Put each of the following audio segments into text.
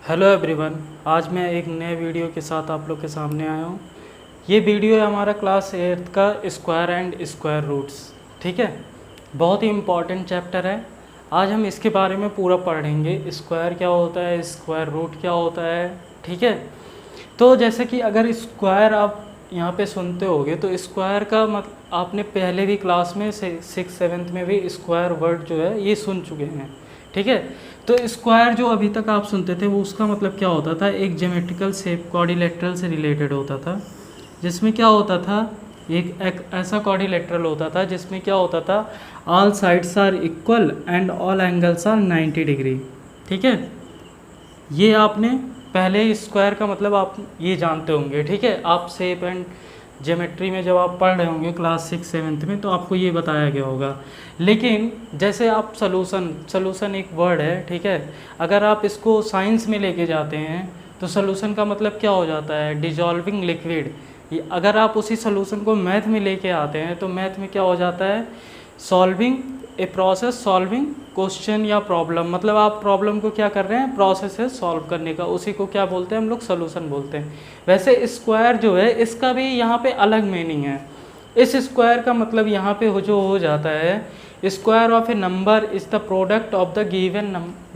Hello everyone, आज मैं एक नए वीडियो के साथ आप लोग के सामने आया हूँ। ये वीडियो है हमारा क्लास 8 का स्क्वायर एंड स्क्वायर रूट्स। ठीक है, बहुत ही इम्पॉर्टेंट चैप्टर है। आज हम इसके बारे में पूरा पढ़ेंगे, स्क्वायर क्या होता है, स्क्वायर रूट क्या होता है। ठीक है, तो जैसे कि अगर स्क्वायर आप यहाँ पे सुनते होगे तो स्क्वायर का मतलब आपने पहले भी क्लास में 6th-7th में भी स्क्वायर वर्ड जो है ये सुन चुके हैं। ठीक है, तो स्क्वायर जो अभी तक आप सुनते थे वो उसका मतलब क्या होता था, एक ज्योमेट्रिकल शेप क्वाड्रिलेटरल से रिलेटेड होता था, जिसमें क्या होता था, एक ऐसा क्वाड्रिलेटरल होता था जिसमें क्या होता था, all sides are equal and all angles are 90 degree. ठीक है, ये आपने पहले स्क्वायर का मतलब आप ये जानते होंगे। ठीक है, आप शेप एंड ज्योमेट्री में जब आप पढ़ रहे होंगे क्लास 6-7th में तो आपको ये बताया गया होगा। लेकिन जैसे आप सलूशन एक वर्ड है। ठीक है, अगर आप इसको साइंस में लेके जाते हैं तो सलूशन का मतलब क्या हो जाता है, डिजॉल्विंग लिक्विड। अगर आप उसी सलूशन को मैथ में लेके आते हैं तो मैथ में क्या हो जाता है, solving a process solving question या प्रॉब्लम। मतलब आप प्रॉब्लम को क्या कर रहे हैं, प्रोसेस है सॉल्व करने का, उसी को क्या बोलते हैं हम लोग, सॉल्यूशन बोलते हैं। वैसे स्क्वायर जो है इसका भी यहाँ पे अलग मीनिंग है। इस स्क्वायर का मतलब यहाँ पे जो हो जाता है, square of A number is the product of the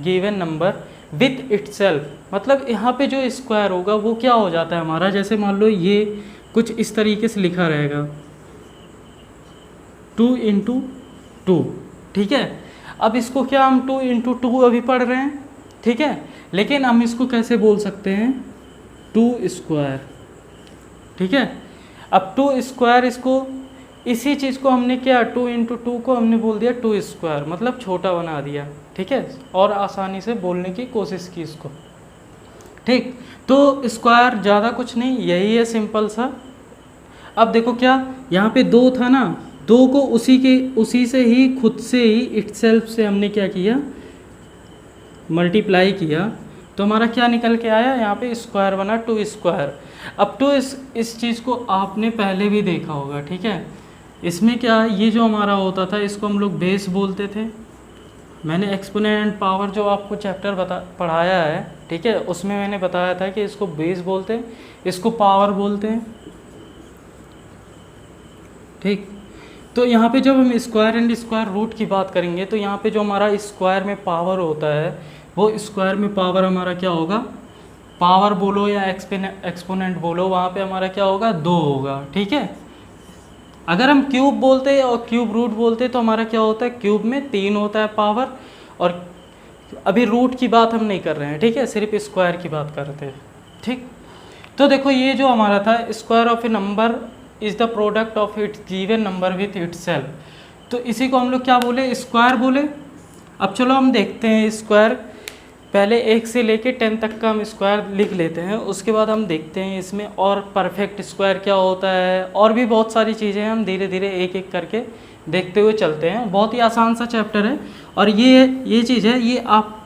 given number with itself. मतलब यहाँ पे जो स्क्वायर होगा वो क्या हो जाता है हमारा, जैसे मान लो ये कुछ इस तरीके से लिखा रहेगा 2 इंटू 2। ठीक है, अब इसको क्या हम 2 इंटू 2 अभी पढ़ रहे हैं। ठीक है, लेकिन हम इसको कैसे बोल सकते हैं, 2 स्क्वायर। ठीक है, अब 2 स्क्वायर, इसको इसी चीज़ को हमने क्या 2 इंटू 2 को हमने बोल दिया 2 स्क्वायर, मतलब छोटा बना दिया। ठीक है, और आसानी से बोलने की कोशिश की इसको। ठीक, तो स्क्वायर ज़्यादा कुछ नहीं, यही है सिंपल सा। अब देखो क्या यहाँ पे 2 था ना, 2 को उसी से ही खुद से ही इटसेल्फ से हमने क्या किया, मल्टीप्लाई किया, तो हमारा क्या निकल के आया, यहाँ पे स्क्वायर बना 2 स्क्वायर। अब तो इस चीज़ को आपने पहले भी देखा होगा। ठीक है, इसमें क्या, ये जो हमारा होता था इसको हम लोग बेस बोलते थे। मैंने एक्सपोनेंट एंड पावर जो आपको चैप्टर पढ़ाया है, ठीक है, उसमें मैंने बताया था कि इसको बेस बोलते हैं, इसको पावर बोलते हैं। ठीक, तो यहाँ पे जब हम स्क्वायर एंड स्क्वायर रूट की बात करेंगे तो यहाँ पे जो हमारा स्क्वायर में पावर होता है वो स्क्वायर में पावर हमारा क्या होगा, पावर बोलो या एक्सपोनेंट बोलो, वहाँ पे हमारा क्या होगा, 2 होगा। ठीक है, अगर हम क्यूब बोलते हैं और क्यूब रूट बोलते हैं तो हमारा क्या होता है, क्यूब में 3 होता है पावर, और अभी रूट की बात हम नहीं कर रहे हैं। ठीक है, सिर्फ स्क्वायर की बात करते हैं। ठीक, तो देखो ये जो हमारा था, square of A number is the product of its given number with itself, तो इसी को हम लोग क्या बोले, स्क्वायर बोले। अब चलो हम देखते हैं स्क्वायर, पहले 1 से लेके 10 तक का हम स्क्वायर लिख लेते हैं, उसके बाद हम देखते हैं इसमें और परफेक्ट स्क्वायर क्या होता है, और भी बहुत सारी चीज़ें हम धीरे धीरे एक एक करके देखते हुए चलते हैं। बहुत ही आसान सा चैप्टर है, और ये चीज़ है,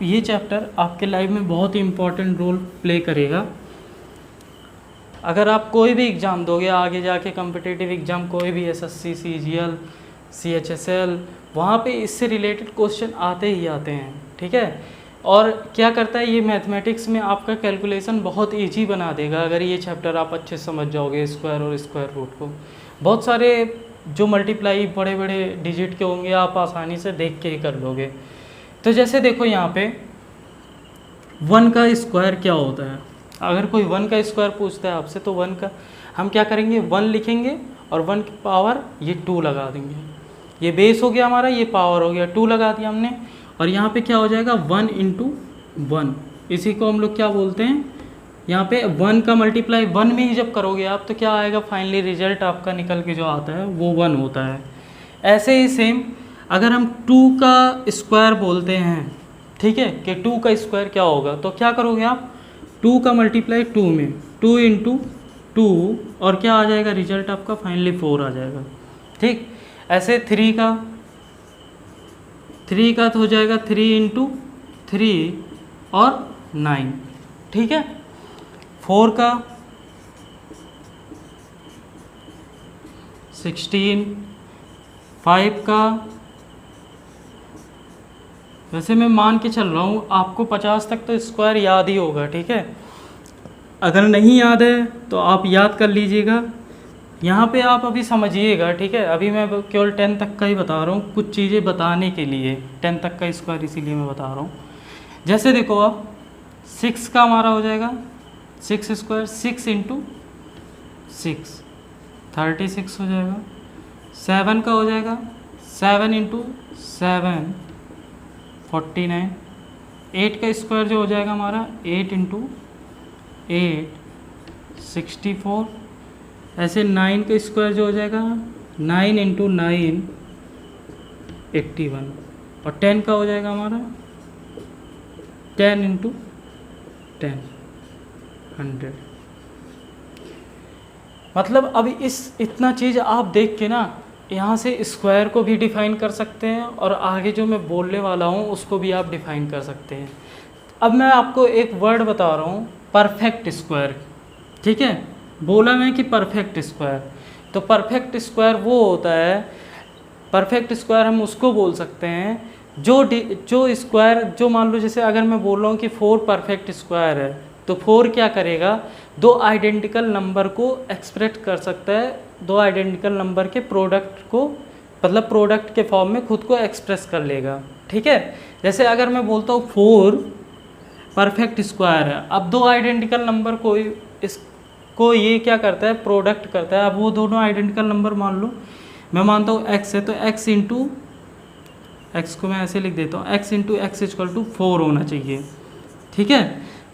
ये चैप्टर आपके लाइफ में बहुत ही इम्पोर्टेंट रोल प्ले करेगा। अगर आप कोई भी एग्ज़ाम दोगे आगे जाके, कम्पिटिटिव एग्ज़ाम कोई भी, एसएससी, सीजीएल, सीएचएसएल, वहाँ पे इससे रिलेटेड क्वेश्चन आते ही आते हैं। ठीक है, और क्या करता है ये, मैथमेटिक्स में आपका कैलकुलेशन बहुत इजी बना देगा अगर ये चैप्टर आप अच्छे से समझ जाओगे, स्क्वायर और स्क्वायर रूट को। बहुत सारे जो मल्टीप्लाई बड़े बड़े डिजिट के होंगे आप आसानी से देख के ही कर लोगे। तो जैसे देखो यहाँ पे 1 का स्क्वायर क्या होता है, अगर कोई 1 का स्क्वायर पूछता है आपसे तो 1 का हम क्या करेंगे, 1 लिखेंगे और 1 की पावर ये 2 लगा देंगे। ये बेस हो गया हमारा, ये पावर हो गया, 2 लगा दिया हमने, और यहाँ पे क्या हो जाएगा 1 इंटू 1। इसी को हम लोग क्या बोलते हैं, यहाँ पे 1 का मल्टीप्लाई 1 में ही जब करोगे आप तो क्या आएगा, फाइनली रिजल्ट आपका निकल के जो आता है वो 1 होता है। ऐसे ही सेम अगर हम 2 का स्क्वायर बोलते हैं, ठीक है, कि 2 का स्क्वायर क्या होगा, तो क्या करोगे आप, 2 का मल्टीप्लाई 2 में, 2 इंटू 2, और क्या आ जाएगा रिजल्ट आपका, फाइनली 4 आ जाएगा। ठीक, ऐसे 3 का तो हो जाएगा 3 इंटू 3 और 9। ठीक है, 4 का 16, 5 का वैसे मैं मान के चल रहा हूँ आपको 50 तक तो स्क्वायर याद ही होगा, ठीक है। अगर नहीं याद है तो आप याद कर लीजिएगा। यहाँ पे आप अभी समझिएगा, ठीक है। अभी मैं केवल 10 तक का ही बता रहा हूँ, कुछ चीज़ें बताने के लिए। 10 तक का स्क्वायर इसीलिए मैं बता रहा हूँ। जैसे देखो आप 6 का हमारा हो जाएगा 6 स्क्वायर, 6 इंटू 6 36 हो जाएगा। 7 का हो जाएगा 7 इंटू 7 49। 8 का स्क्वायर जो हो जाएगा हमारा 8 इंटू 8 64। ऐसे 9 का स्क्वायर जो हो जाएगा 9 इंटू 9 81। और 10 का हो जाएगा हमारा 10 इंटू 10 100। मतलब अभी इतना चीज़ आप देख के ना यहाँ से स्क्वायर को भी डिफ़ाइन कर सकते हैं और आगे जो मैं बोलने वाला हूँ उसको भी आप डिफ़ाइन कर सकते हैं। अब मैं आपको एक वर्ड बता रहा हूँ, परफेक्ट स्क्वायर, ठीक है। बोला मैं कि परफेक्ट स्क्वायर, तो परफेक्ट स्क्वायर वो होता है, परफेक्ट स्क्वायर हम उसको बोल सकते हैं जो स्क्वायर, जो मान लो जैसे अगर मैं बोल रहा हूँ कि 4 परफेक्ट स्क्वायर है, तो 4 क्या करेगा, 2 आइडेंटिकल नंबर को एक्सप्रेस कर सकता है, 2 आइडेंटिकल नंबर के प्रोडक्ट को, मतलब प्रोडक्ट के फॉर्म में खुद को एक्सप्रेस कर लेगा, ठीक है। जैसे अगर मैं बोलता हूँ 4 परफेक्ट स्क्वायर है, अब 2 आइडेंटिकल नंबर को इसको ये क्या करता है, प्रोडक्ट करता है। अब वो दोनों आइडेंटिकल नंबर मान लो, मैं मानता हूँ x है, तो x इंटू एक्स को मैं ऐसे लिख देता हूँ, x into x equal to 4 होना चाहिए, ठीक है।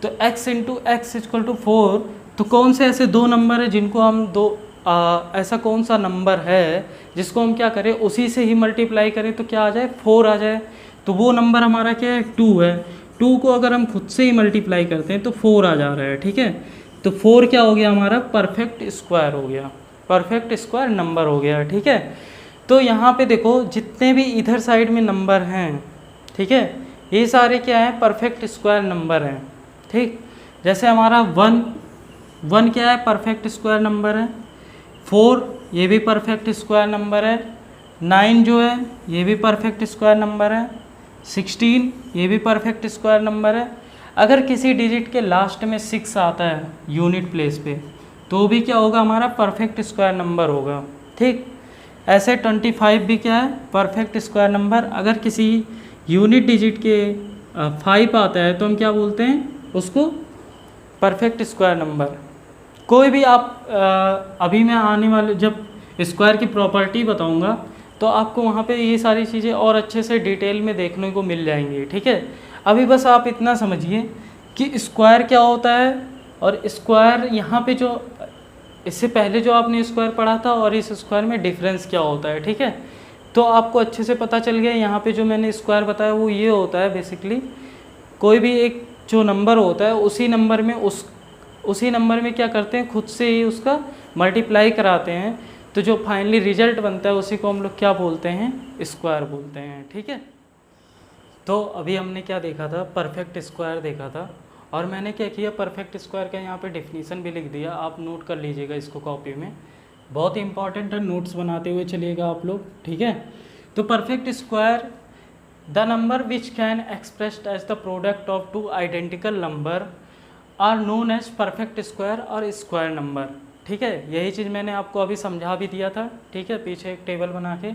तो x into x equal to 4, तो कौन से ऐसे 2 नंबर है जिनको हम ऐसा कौन सा नंबर है जिसको हम क्या करें, उसी से ही मल्टीप्लाई करें तो क्या आ जाए, 4 आ जाए। तो वो नंबर हमारा क्या है, 2 है। 2 को अगर हम खुद से ही मल्टीप्लाई करते हैं तो 4 आ जा रहा है, ठीक है। तो 4 क्या हो गया हमारा, परफेक्ट स्क्वायर हो गया, परफेक्ट स्क्वायर नंबर हो गया, ठीक है। तो यहाँ पे देखो जितने भी इधर साइड में नंबर हैं, ठीक है, ये सारे क्या हैं, परफेक्ट स्क्वायर नंबर हैं, ठीक। जैसे हमारा 1 क्या है, परफेक्ट स्क्वायर नंबर है। 4 ये भी परफेक्ट स्क्वायर नंबर है। 9 जो है ये भी परफेक्ट स्क्वायर नंबर है। 16 ये भी परफेक्ट स्क्वायर नंबर है। अगर किसी डिजिट के लास्ट में 6 आता है यूनिट प्लेस पे, तो भी क्या होगा, हमारा परफेक्ट स्क्वायर नंबर होगा, ठीक। ऐसे 25 भी क्या है, परफेक्ट स्क्वायर नंबर। अगर किसी यूनिट डिजिट के 5 आता है तो हम क्या बोलते हैं उसको, परफेक्ट स्क्वायर नंबर। कोई भी आप अभी मैं आने वाले जब स्क्वायर की प्रॉपर्टी बताऊंगा तो आपको वहाँ पे ये सारी चीज़ें और अच्छे से डिटेल में देखने को मिल जाएंगी, ठीक है। अभी बस आप इतना समझिए कि स्क्वायर क्या होता है, और स्क्वायर यहाँ पे जो इससे पहले जो आपने स्क्वायर पढ़ा था और इस स्क्वायर में डिफरेंस क्या होता है, ठीक है। तो आपको अच्छे से पता चल गया। यहाँ पे जो मैंने स्क्वायर बताया वो ये होता है, बेसिकली कोई भी एक जो नंबर होता है उसी नंबर में क्या करते हैं, खुद से ही उसका मल्टीप्लाई कराते हैं, तो जो फाइनली रिजल्ट बनता है उसी को हम लोग क्या बोलते हैं, स्क्वायर बोलते हैं, ठीक है। तो अभी हमने क्या देखा था, परफेक्ट स्क्वायर देखा था, और मैंने क्या किया, परफेक्ट स्क्वायर का यहाँ पे डेफिनेशन भी लिख दिया। आप नोट कर लीजिएगा इसको कॉपी में, बहुत ही इंपॉर्टेंट है, नोट्स बनाते हुए चलिएगा आप लोग, ठीक है। तो perfect square, the number which can expressed as the product of 2 identical number are known as perfect square और स्क्वायर नंबर, ठीक है। यही चीज़ मैंने आपको अभी समझा भी दिया था, ठीक है, पीछे एक टेबल बना के।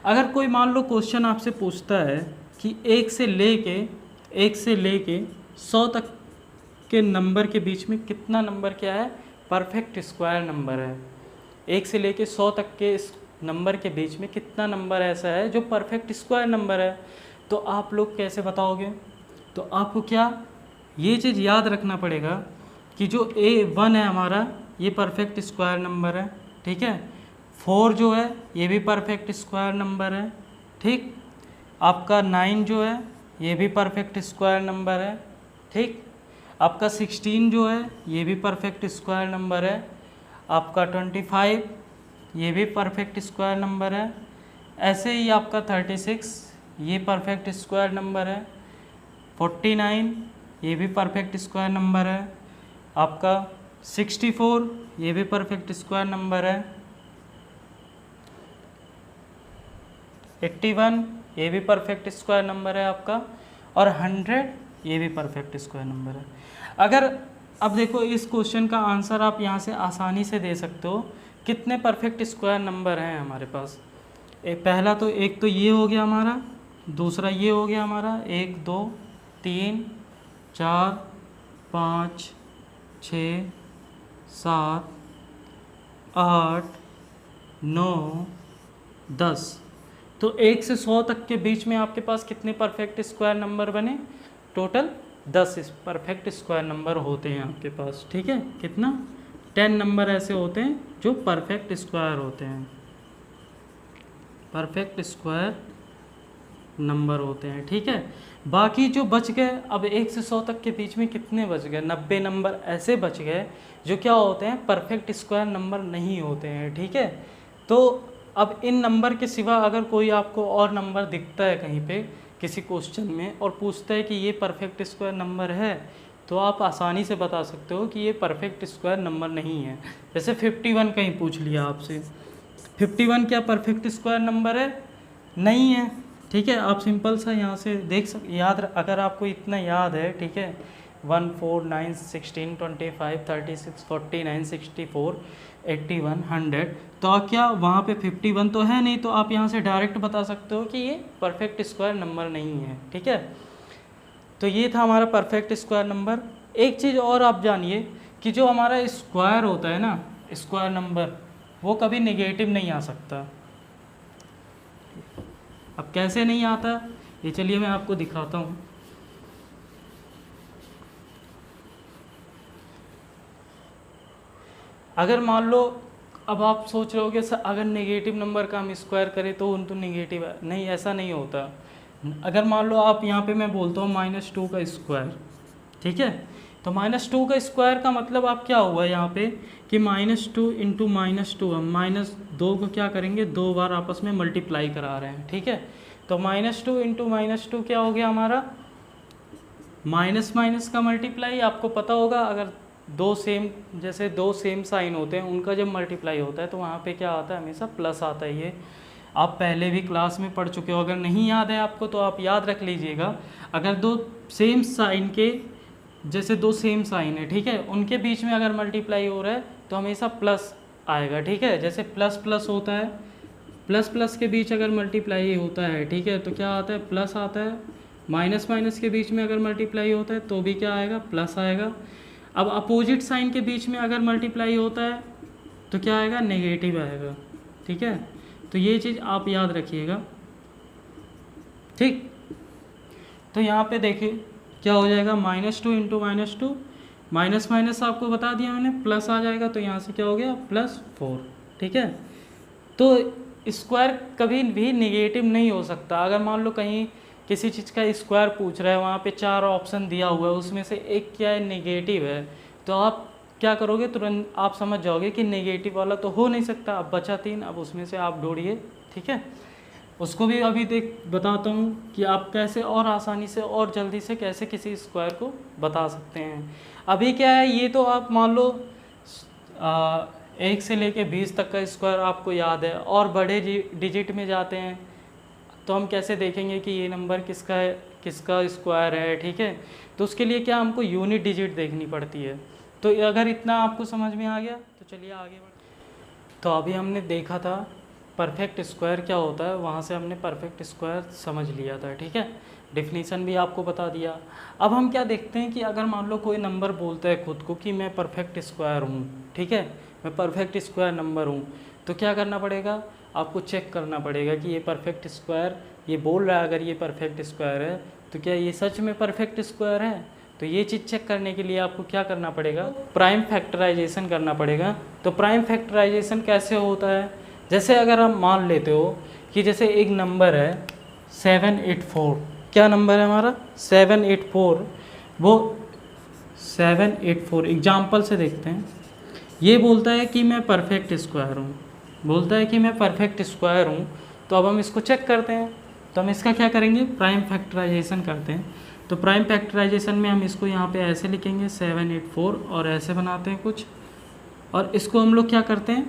अगर कोई मान लो क्वेश्चन आपसे पूछता है कि 1 से लेके 100 तक के नंबर के बीच में कितना नंबर क्या है, परफेक्ट स्क्वायर नंबर है। 1 से लेके 100 तक के इस नंबर के बीच में कितना नंबर ऐसा है जो परफेक्ट स्क्वायर नंबर है, तो आप लोग कैसे बताओगे। तो आपको क्या ये चीज़ याद रखना पड़ेगा कि जो A1 है हमारा, ये परफेक्ट स्क्वायर नंबर है, ठीक है। 4 जो है ये भी परफेक्ट स्क्वायर नंबर है, ठीक। आपका 9 जो है ये भी परफेक्ट स्क्वायर नंबर है, ठीक। आपका 16 जो है ये भी परफेक्ट स्क्वायर नंबर है। आपका 25 ये भी परफेक्ट स्क्वायर नंबर है। ऐसे ही आपका 36 ये परफेक्ट स्क्वायर नंबर है। 49 ये भी परफेक्ट स्क्वायर नंबर है। आपका 64 ये भी परफेक्ट स्क्वायर नंबर है। 81 ये भी परफेक्ट स्क्वायर नंबर है आपका। और 100 ये भी परफेक्ट स्क्वायर नंबर है। अगर अब देखो इस क्वेश्चन का आंसर आप यहाँ से आसानी से दे सकते हो। कितने परफेक्ट स्क्वायर नंबर हैं हमारे पास? पहला तो एक तो ये हो गया हमारा, दूसरा ये हो गया हमारा, 1 2 3 4 5 6 7 8 9 10। तो 1 से 100 तक के बीच में आपके पास कितने परफेक्ट स्क्वायर नंबर बने? टोटल 10 परफेक्ट स्क्वायर नंबर होते हैं आपके पास, ठीक है। कितना? 10 नंबर ऐसे होते हैं जो परफेक्ट स्क्वायर होते हैं, परफेक्ट स्क्वायर नंबर होते हैं, ठीक है। बाकी जो बच गए, अब 1 से 100 तक के बीच में कितने बच गए? 90 नंबर ऐसे बच गए जो क्या होते हैं? परफेक्ट स्क्वायर नंबर नहीं होते हैं, ठीक है। तो अब इन नंबर के सिवा अगर कोई आपको और नंबर दिखता है कहीं पे किसी क्वेश्चन में और पूछता है कि ये परफेक्ट स्क्वायर नंबर है, तो आप आसानी से बता सकते हो कि ये परफेक्ट स्क्वायर नंबर नहीं है। जैसे 51 कहीं पूछ लिया आपसे, 51 क्या परफेक्ट स्क्वायर नंबर है? नहीं है, ठीक है। आप सिंपल सा यहाँ से अगर आपको इतना याद है, ठीक है, 1 4 9 16 25 36 49 64 81 100, तो क्या वहाँ पे 51 तो है नहीं, तो आप यहाँ से डायरेक्ट बता सकते हो कि ये परफेक्ट स्क्वायर नंबर नहीं है, ठीक है। तो ये था हमारा परफेक्ट स्क्वायर नंबर। एक चीज़ और आप जानिए कि जो हमारा स्क्वायर होता है ना, स्क्वायर नंबर, वो कभी नेगेटिव नहीं आ सकता। अब कैसे नहीं आता ये चलिए मैं आपको दिखाता हूँ। अगर मान लो, अब आप सोच रहे हो कि सर अगर नेगेटिव नंबर का हम स्क्वायर करें तो उन तो नेगेटिव है, नहीं, ऐसा नहीं होता। अगर मान लो आप यहाँ पे मैं बोलता हूँ -2 का स्क्वायर, ठीक है, तो -2 का स्क्वायर का मतलब आप क्या हुआ यहाँ पे कि -2 इंटू -2, हम -2 को क्या करेंगे, 2 बार आपस में मल्टीप्लाई करा रहे हैं, ठीक है। तो -2 इंटू -2 क्या हो गया हमारा? माइनस माइनस का मल्टीप्लाई। आपको पता होगा अगर दो सेम साइन होते हैं उनका जब मल्टीप्लाई होता है तो वहाँ पे क्या आता है? हमेशा प्लस आता है। ये आप पहले भी क्लास में पढ़ चुके हो, अगर नहीं याद है आपको तो आप याद रख लीजिएगा। अगर दो सेम साइन है, ठीक है, उनके बीच में अगर मल्टीप्लाई हो रहा है तो हमेशा प्लस आएगा, ठीक है। जैसे प्लस प्लस होता है, प्लस प्लस के बीच अगर मल्टीप्लाई होता है, ठीक है, तो क्या आता है? प्लस आता है। माइनस माइनस के बीच में अगर मल्टीप्लाई होता है तो भी क्या आएगा? प्लस आएगा। अब अपोजिट साइन के बीच में अगर मल्टीप्लाई होता है तो क्या आएगा? नेगेटिव आएगा, ठीक है। तो ये चीज़ आप याद रखिएगा, ठीक। तो यहाँ पे देखिए क्या हो जाएगा? -2 इंटू -2, माइनस माइनस आपको बता दिया मैंने, प्लस आ जाएगा, तो यहाँ से क्या हो गया? +4, ठीक है। तो स्क्वायर कभी भी नेगेटिव नहीं हो सकता। अगर मान लो कहीं किसी चीज़ का स्क्वायर पूछ रहा है, वहाँ पे 4 ऑप्शन दिया हुआ है, उसमें से एक क्या है? नेगेटिव है, तो आप क्या करोगे? तुरंत आप समझ जाओगे कि नेगेटिव वाला तो हो नहीं सकता। अब बचा 3, अब उसमें से आप ढूंढिए, ठीक है। उसको भी अभी बताता हूँ कि आप कैसे और आसानी से और जल्दी से कैसे किसी स्क्वायर को बता सकते हैं। अभी क्या है, ये तो आप मान लो 1 से लेके 20 तक का स्क्वायर आपको याद है, और बड़े डिजिट में जाते हैं तो हम कैसे देखेंगे कि ये नंबर किसका है, किसका स्क्वायर है, ठीक है। तो उसके लिए क्या हमको यूनिट डिजिट देखनी पड़ती है। तो अगर इतना आपको समझ में आ गया तो चलिए आगे बढ़ते। तो अभी हमने देखा था परफेक्ट स्क्वायर क्या होता है, वहाँ से हमने परफेक्ट स्क्वायर समझ लिया था, ठीक है। डेफिनीशन भी आपको बता दिया। अब हम क्या देखते हैं कि अगर मान लो कोई नंबर बोलता है खुद को कि मैं परफेक्ट स्क्वायर हूँ, ठीक है, मैं परफेक्ट स्क्वायर नंबर हूँ, तो क्या करना पड़ेगा? आपको चेक करना पड़ेगा कि ये परफेक्ट स्क्वायर ये बोल रहा है, अगर ये परफेक्ट स्क्वायर है तो क्या ये सच में परफेक्ट स्क्वायर है। तो ये चीज़ चेक करने के लिए आपको क्या करना पड़ेगा? प्राइम फैक्टराइजेशन करना पड़ेगा। तो प्राइम फैक्टराइजेशन कैसे होता है? जैसे अगर हम मान लेते हो कि जैसे एक नंबर है 784, क्या नंबर है हमारा? 784, वो 784 एग्जाम्पल से देखते हैं। ये बोलता है कि मैं परफेक्ट स्क्वायर हूँ, बोलता है कि मैं परफेक्ट स्क्वायर हूँ। तो अब हम इसको चेक करते हैं, तो हम इसका क्या करेंगे? प्राइम फैक्टराइजेशन करते हैं। तो प्राइम फैक्टराइजेशन में हम इसको यहाँ पे ऐसे लिखेंगे 784, और ऐसे बनाते हैं कुछ, और इसको हम लोग क्या करते हैं?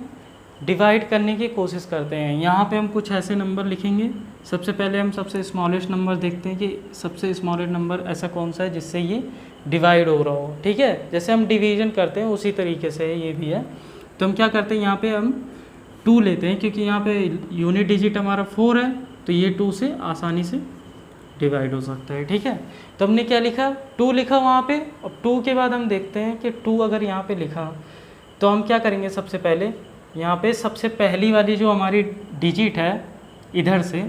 डिवाइड करने की कोशिश करते हैं। यहाँ पे हम कुछ ऐसे नंबर लिखेंगे। सबसे पहले हम सबसे स्मॉलेस्ट नंबर देखते हैं कि सबसे स्मॉलेस्ट नंबर ऐसा कौन सा है जिससे ये डिवाइड हो रहा हो। ठीक है, जैसे हम डिवीजन करते हैं उसी तरीके से ये भी है। तो हम क्या करते हैं, यहाँ पे हम 2 लेते हैं क्योंकि यहाँ पे यूनिट डिजिट हमारा 4 है, तो ये 2 से आसानी से डिवाइड हो सकता है। ठीक है, तो हमने क्या लिखा, 2 लिखा वहाँ पे। अब 2 के बाद हम देखते हैं कि 2 अगर यहाँ पे लिखा तो हम क्या करेंगे, सबसे पहले यहाँ पे सबसे पहली वाली जो हमारी डिजिट है इधर से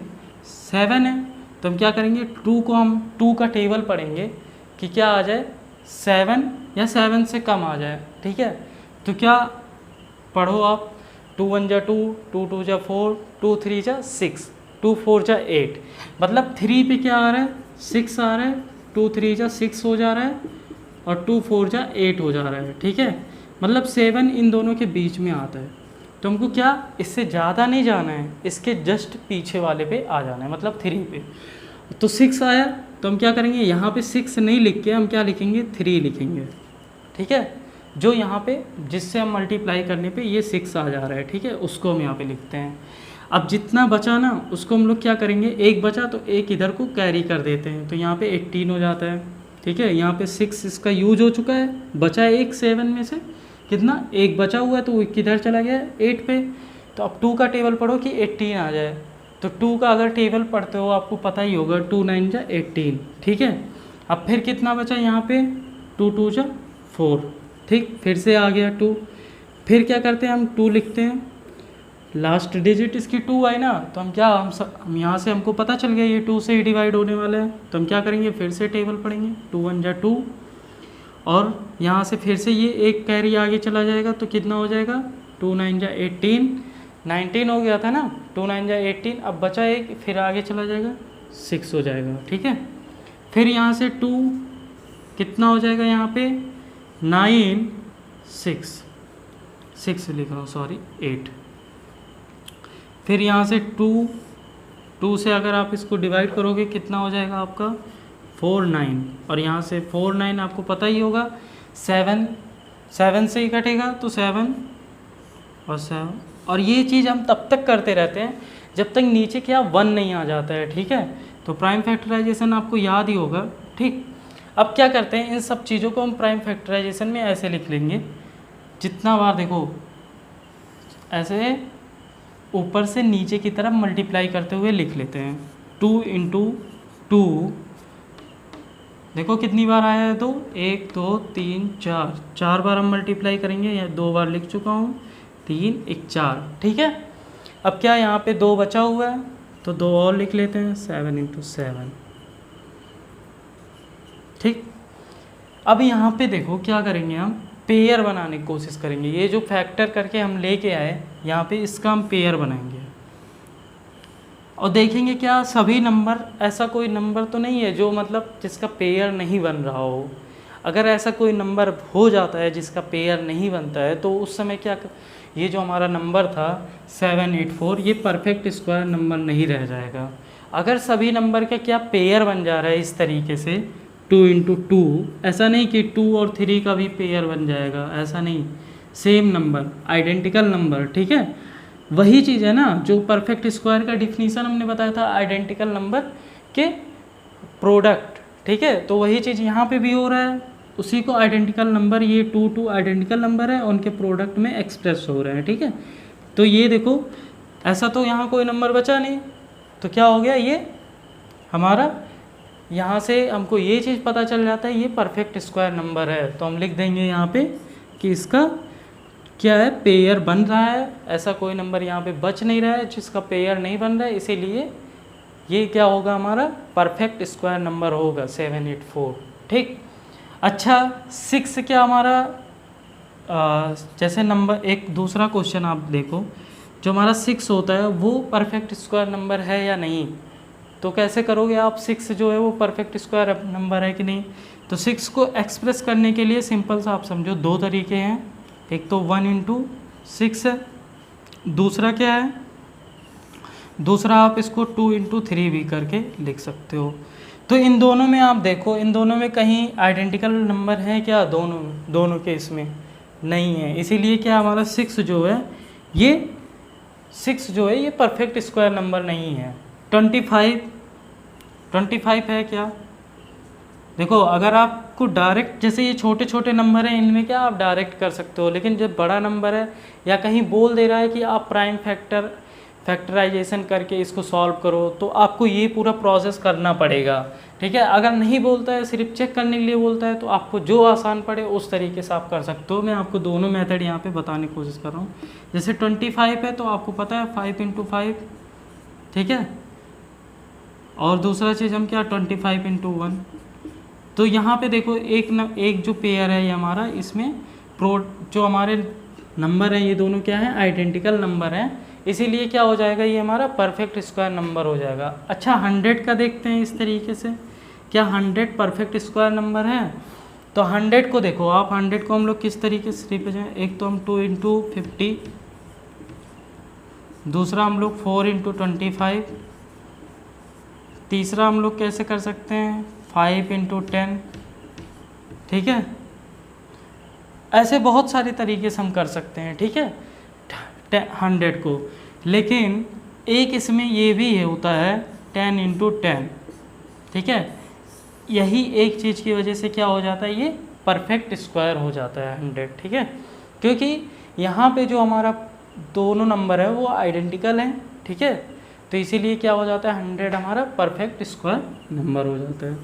7 है, तो हम क्या करेंगे, 2 को हम 2 का टेबल पढ़ेंगे कि क्या आ जाए 7 या 7 से कम आ जाए। ठीक है, तो क्या पढ़ो आप, 2 1 जा 2, 2 2 जा 4, 2 3 जा 6, 2 4 जा 8, मतलब 3 पे क्या आ रहा है 6 आ रहा है, 2 3 जा 6 हो जा रहा है और 2 4 जा 8 हो जा रहा है। ठीक है, मतलब 7 इन दोनों के बीच में आता है। तो हमको क्या इससे ज़्यादा नहीं जाना है, इसके जस्ट पीछे वाले पे आ जाना है, मतलब 3 पे। तो 6 आया तो हम क्या करेंगे, यहाँ पे 6 नहीं लिख के हम क्या लिखेंगे, 3 लिखेंगे। ठीक है, जो यहाँ पे जिससे हम मल्टीप्लाई करने पे ये 6 आ जा रहा है। ठीक है, उसको हम यहाँ पे लिखते हैं। अब जितना बचा ना उसको हम लोग क्या करेंगे, एक बचा तो एक इधर को कैरी कर देते हैं, तो यहाँ पे 18 हो जाता है। ठीक है, यहाँ पे 6 इसका यूज हो चुका है, बचा है एक 7 में से कितना, एक बचा हुआ है तो वो किधर चला गया 8 पे। तो अब 2 का टेबल पढ़ो कि 18 आ जाए, तो 2 का अगर टेबल पढ़ते हो आपको पता ही होगा, 2 9 जा 18। ठीक है, अब फिर कितना बचा यहाँ पे, 2 2 जा 4। ठीक, फिर से आ गया 2, फिर क्या करते हैं हम 2 लिखते हैं, लास्ट डिजिट इसकी 2 आई ना, तो हम क्या हम यहाँ से हमको पता चल गया ये 2 से ही डिवाइड होने वाला है, तो हम क्या करेंगे, फिर से टेबल पढ़ेंगे, 2 1 जा 2 और यहाँ से फिर से ये एक कैरी आगे चला जाएगा, तो कितना हो जाएगा, 2 9 जा 18, 19 हो गया था ना, 2 9 जा 18, अब बचा एक, फिर आगे चला जाएगा 6 हो जाएगा। ठीक है, फिर यहाँ से 2 कितना हो जाएगा, यहाँ पे 9 6 लिख रहा हूँ, सॉरी 8। फिर यहाँ से 2 से अगर आप इसको डिवाइड करोगे कितना हो जाएगा आपका 4 9, और यहाँ से 4 9 आपको पता ही होगा 7 से ही कटेगा, तो 7 और 7, और ये चीज़ हम तब तक करते रहते हैं जब तक नीचे क्या 1 नहीं आ जाता है। ठीक है, तो प्राइम फैक्टराइजेशन आपको याद ही होगा। ठीक, अब क्या करते हैं, इन सब चीज़ों को हम प्राइम फैक्टराइजेशन में ऐसे लिख लेंगे, जितना बार देखो ऐसे ऊपर से नीचे की तरफ मल्टीप्लाई करते हुए लिख लेते हैं। 2 × 2 देखो कितनी बार आया है, तो 1 2 3 4 बार हम मल्टीप्लाई करेंगे, या 2 बार लिख चुका हूँ, 3 1 4। ठीक है, अब क्या यहाँ पे 2 बचा हुआ है, तो 2 और लिख लेते हैं, 7 × 7। ठीक, अब यहाँ पे देखो क्या करेंगे, हम पेयर बनाने की कोशिश करेंगे। ये जो फैक्टर करके हम लेके आए यहाँ पे, इसका हम पेयर बनाएंगे और देखेंगे क्या सभी नंबर, ऐसा कोई नंबर तो नहीं है जो मतलब जिसका पेयर नहीं बन रहा हो। अगर ऐसा कोई नंबर हो जाता है जिसका पेयर नहीं बनता है, तो उस समय क्या, ये जो हमारा नंबर था 784, ये परफेक्ट स्क्वायर नंबर नहीं रह जाएगा। अगर सभी नंबर का क्या पेयर बन जा रहा है इस तरीके से 2 × 2, ऐसा नहीं कि 2 और 3 का भी पेयर बन जाएगा, ऐसा नहीं, सेम नंबर, आइडेंटिकल नंबर। ठीक है, वही चीज़ है ना जो परफेक्ट स्क्वायर का डिफिनीशन हमने बताया था, आइडेंटिकल नंबर के प्रोडक्ट। ठीक है, तो वही चीज़ यहाँ पे भी हो रहा है, उसी को आइडेंटिकल नंबर, ये 2 आइडेंटिकल नंबर है, उनके प्रोडक्ट में एक्सप्रेस हो रहे हैं। ठीक है, तो ये देखो ऐसा तो यहाँ कोई नंबर बचा नहीं, तो क्या हो गया, ये हमारा यहाँ से हमको ये चीज़ पता चल जाता है ये परफेक्ट स्क्वायर नंबर है। तो हम लिख देंगे यहाँ पे कि इसका क्या है, पेयर बन रहा है, ऐसा कोई नंबर यहाँ पे बच नहीं रहा है जिसका पेयर नहीं बन रहा है, इसीलिए ये क्या होगा, हमारा परफेक्ट स्क्वायर नंबर होगा 784। ठीक, अच्छा 6 क्या हमारा जैसे नंबर, एक दूसरा क्वेश्चन आप देखो, जो हमारा 6 होता है वो परफेक्ट स्क्वायर नंबर है या नहीं, तो कैसे करोगे आप, 6 जो है वो परफेक्ट स्क्वायर नंबर है कि नहीं। तो 6 को एक्सप्रेस करने के लिए सिंपल सा आप समझो 2 तरीके हैं, एक तो 1 × 6 है, दूसरा क्या है, दूसरा आप इसको 2 × 3 भी करके लिख सकते हो। तो इन दोनों में आप देखो, इन दोनों में कहीं आइडेंटिकल नंबर है क्या, दोनों केस में नहीं है, इसीलिए क्या हमारा 6 जो है ये 6 जो है ये परफेक्ट स्क्वायर नंबर नहीं है। 25 है क्या? देखो अगर आपको डायरेक्ट, जैसे ये छोटे छोटे नंबर हैं इनमें क्या आप डायरेक्ट कर सकते हो, लेकिन जब बड़ा नंबर है या कहीं बोल दे रहा है कि आप प्राइम फैक्टराइजेशन करके इसको सॉल्व करो, तो आपको ये पूरा प्रोसेस करना पड़ेगा। ठीक है, अगर नहीं बोलता है, सिर्फ चेक करने के लिए बोलता है, तो आपको जो आसान पड़े उस तरीके से आप कर सकते हो। मैं आपको दोनों मेथड यहाँ पे बताने की कोशिश कर रहा हूँ। जैसे 25 है तो आपको पता है 5 × 5, ठीक है, और दूसरा चीज़ हम क्या 25 × 1। तो यहाँ पे देखो एक जो पेयर है ये हमारा, इसमें जो हमारे नंबर है ये दोनों क्या है, आइडेंटिकल नंबर हैं, इसीलिए क्या हो जाएगा, ये हमारा परफेक्ट स्क्वायर नंबर हो जाएगा। अच्छा 100 का देखते हैं इस तरीके से, क्या 100 परफेक्ट स्क्वायर नंबर है? तो 100 को देखो आप, 100 को हम लोग किस तरीके से रिप्रेजेंट, एक तो हम 2 × 50, दूसरा हम लोग 4 × 25, तीसरा हम लोग कैसे कर सकते हैं 5 × 10, ठीक है। ऐसे बहुत सारे तरीके से हम कर सकते हैं, ठीक है 100 को। लेकिन एक इसमें ये भी होता है 10 × 10, ठीक है। यही एक चीज़ की वजह से क्या हो जाता है, ये परफेक्ट स्क्वायर हो जाता है 100, ठीक है, क्योंकि यहाँ पे जो हमारा दोनों नंबर है वो आइडेंटिकल हैं, ठीक है, तो इसीलिए क्या हो जाता है 100 हमारा परफेक्ट स्क्वायर नंबर हो जाता है।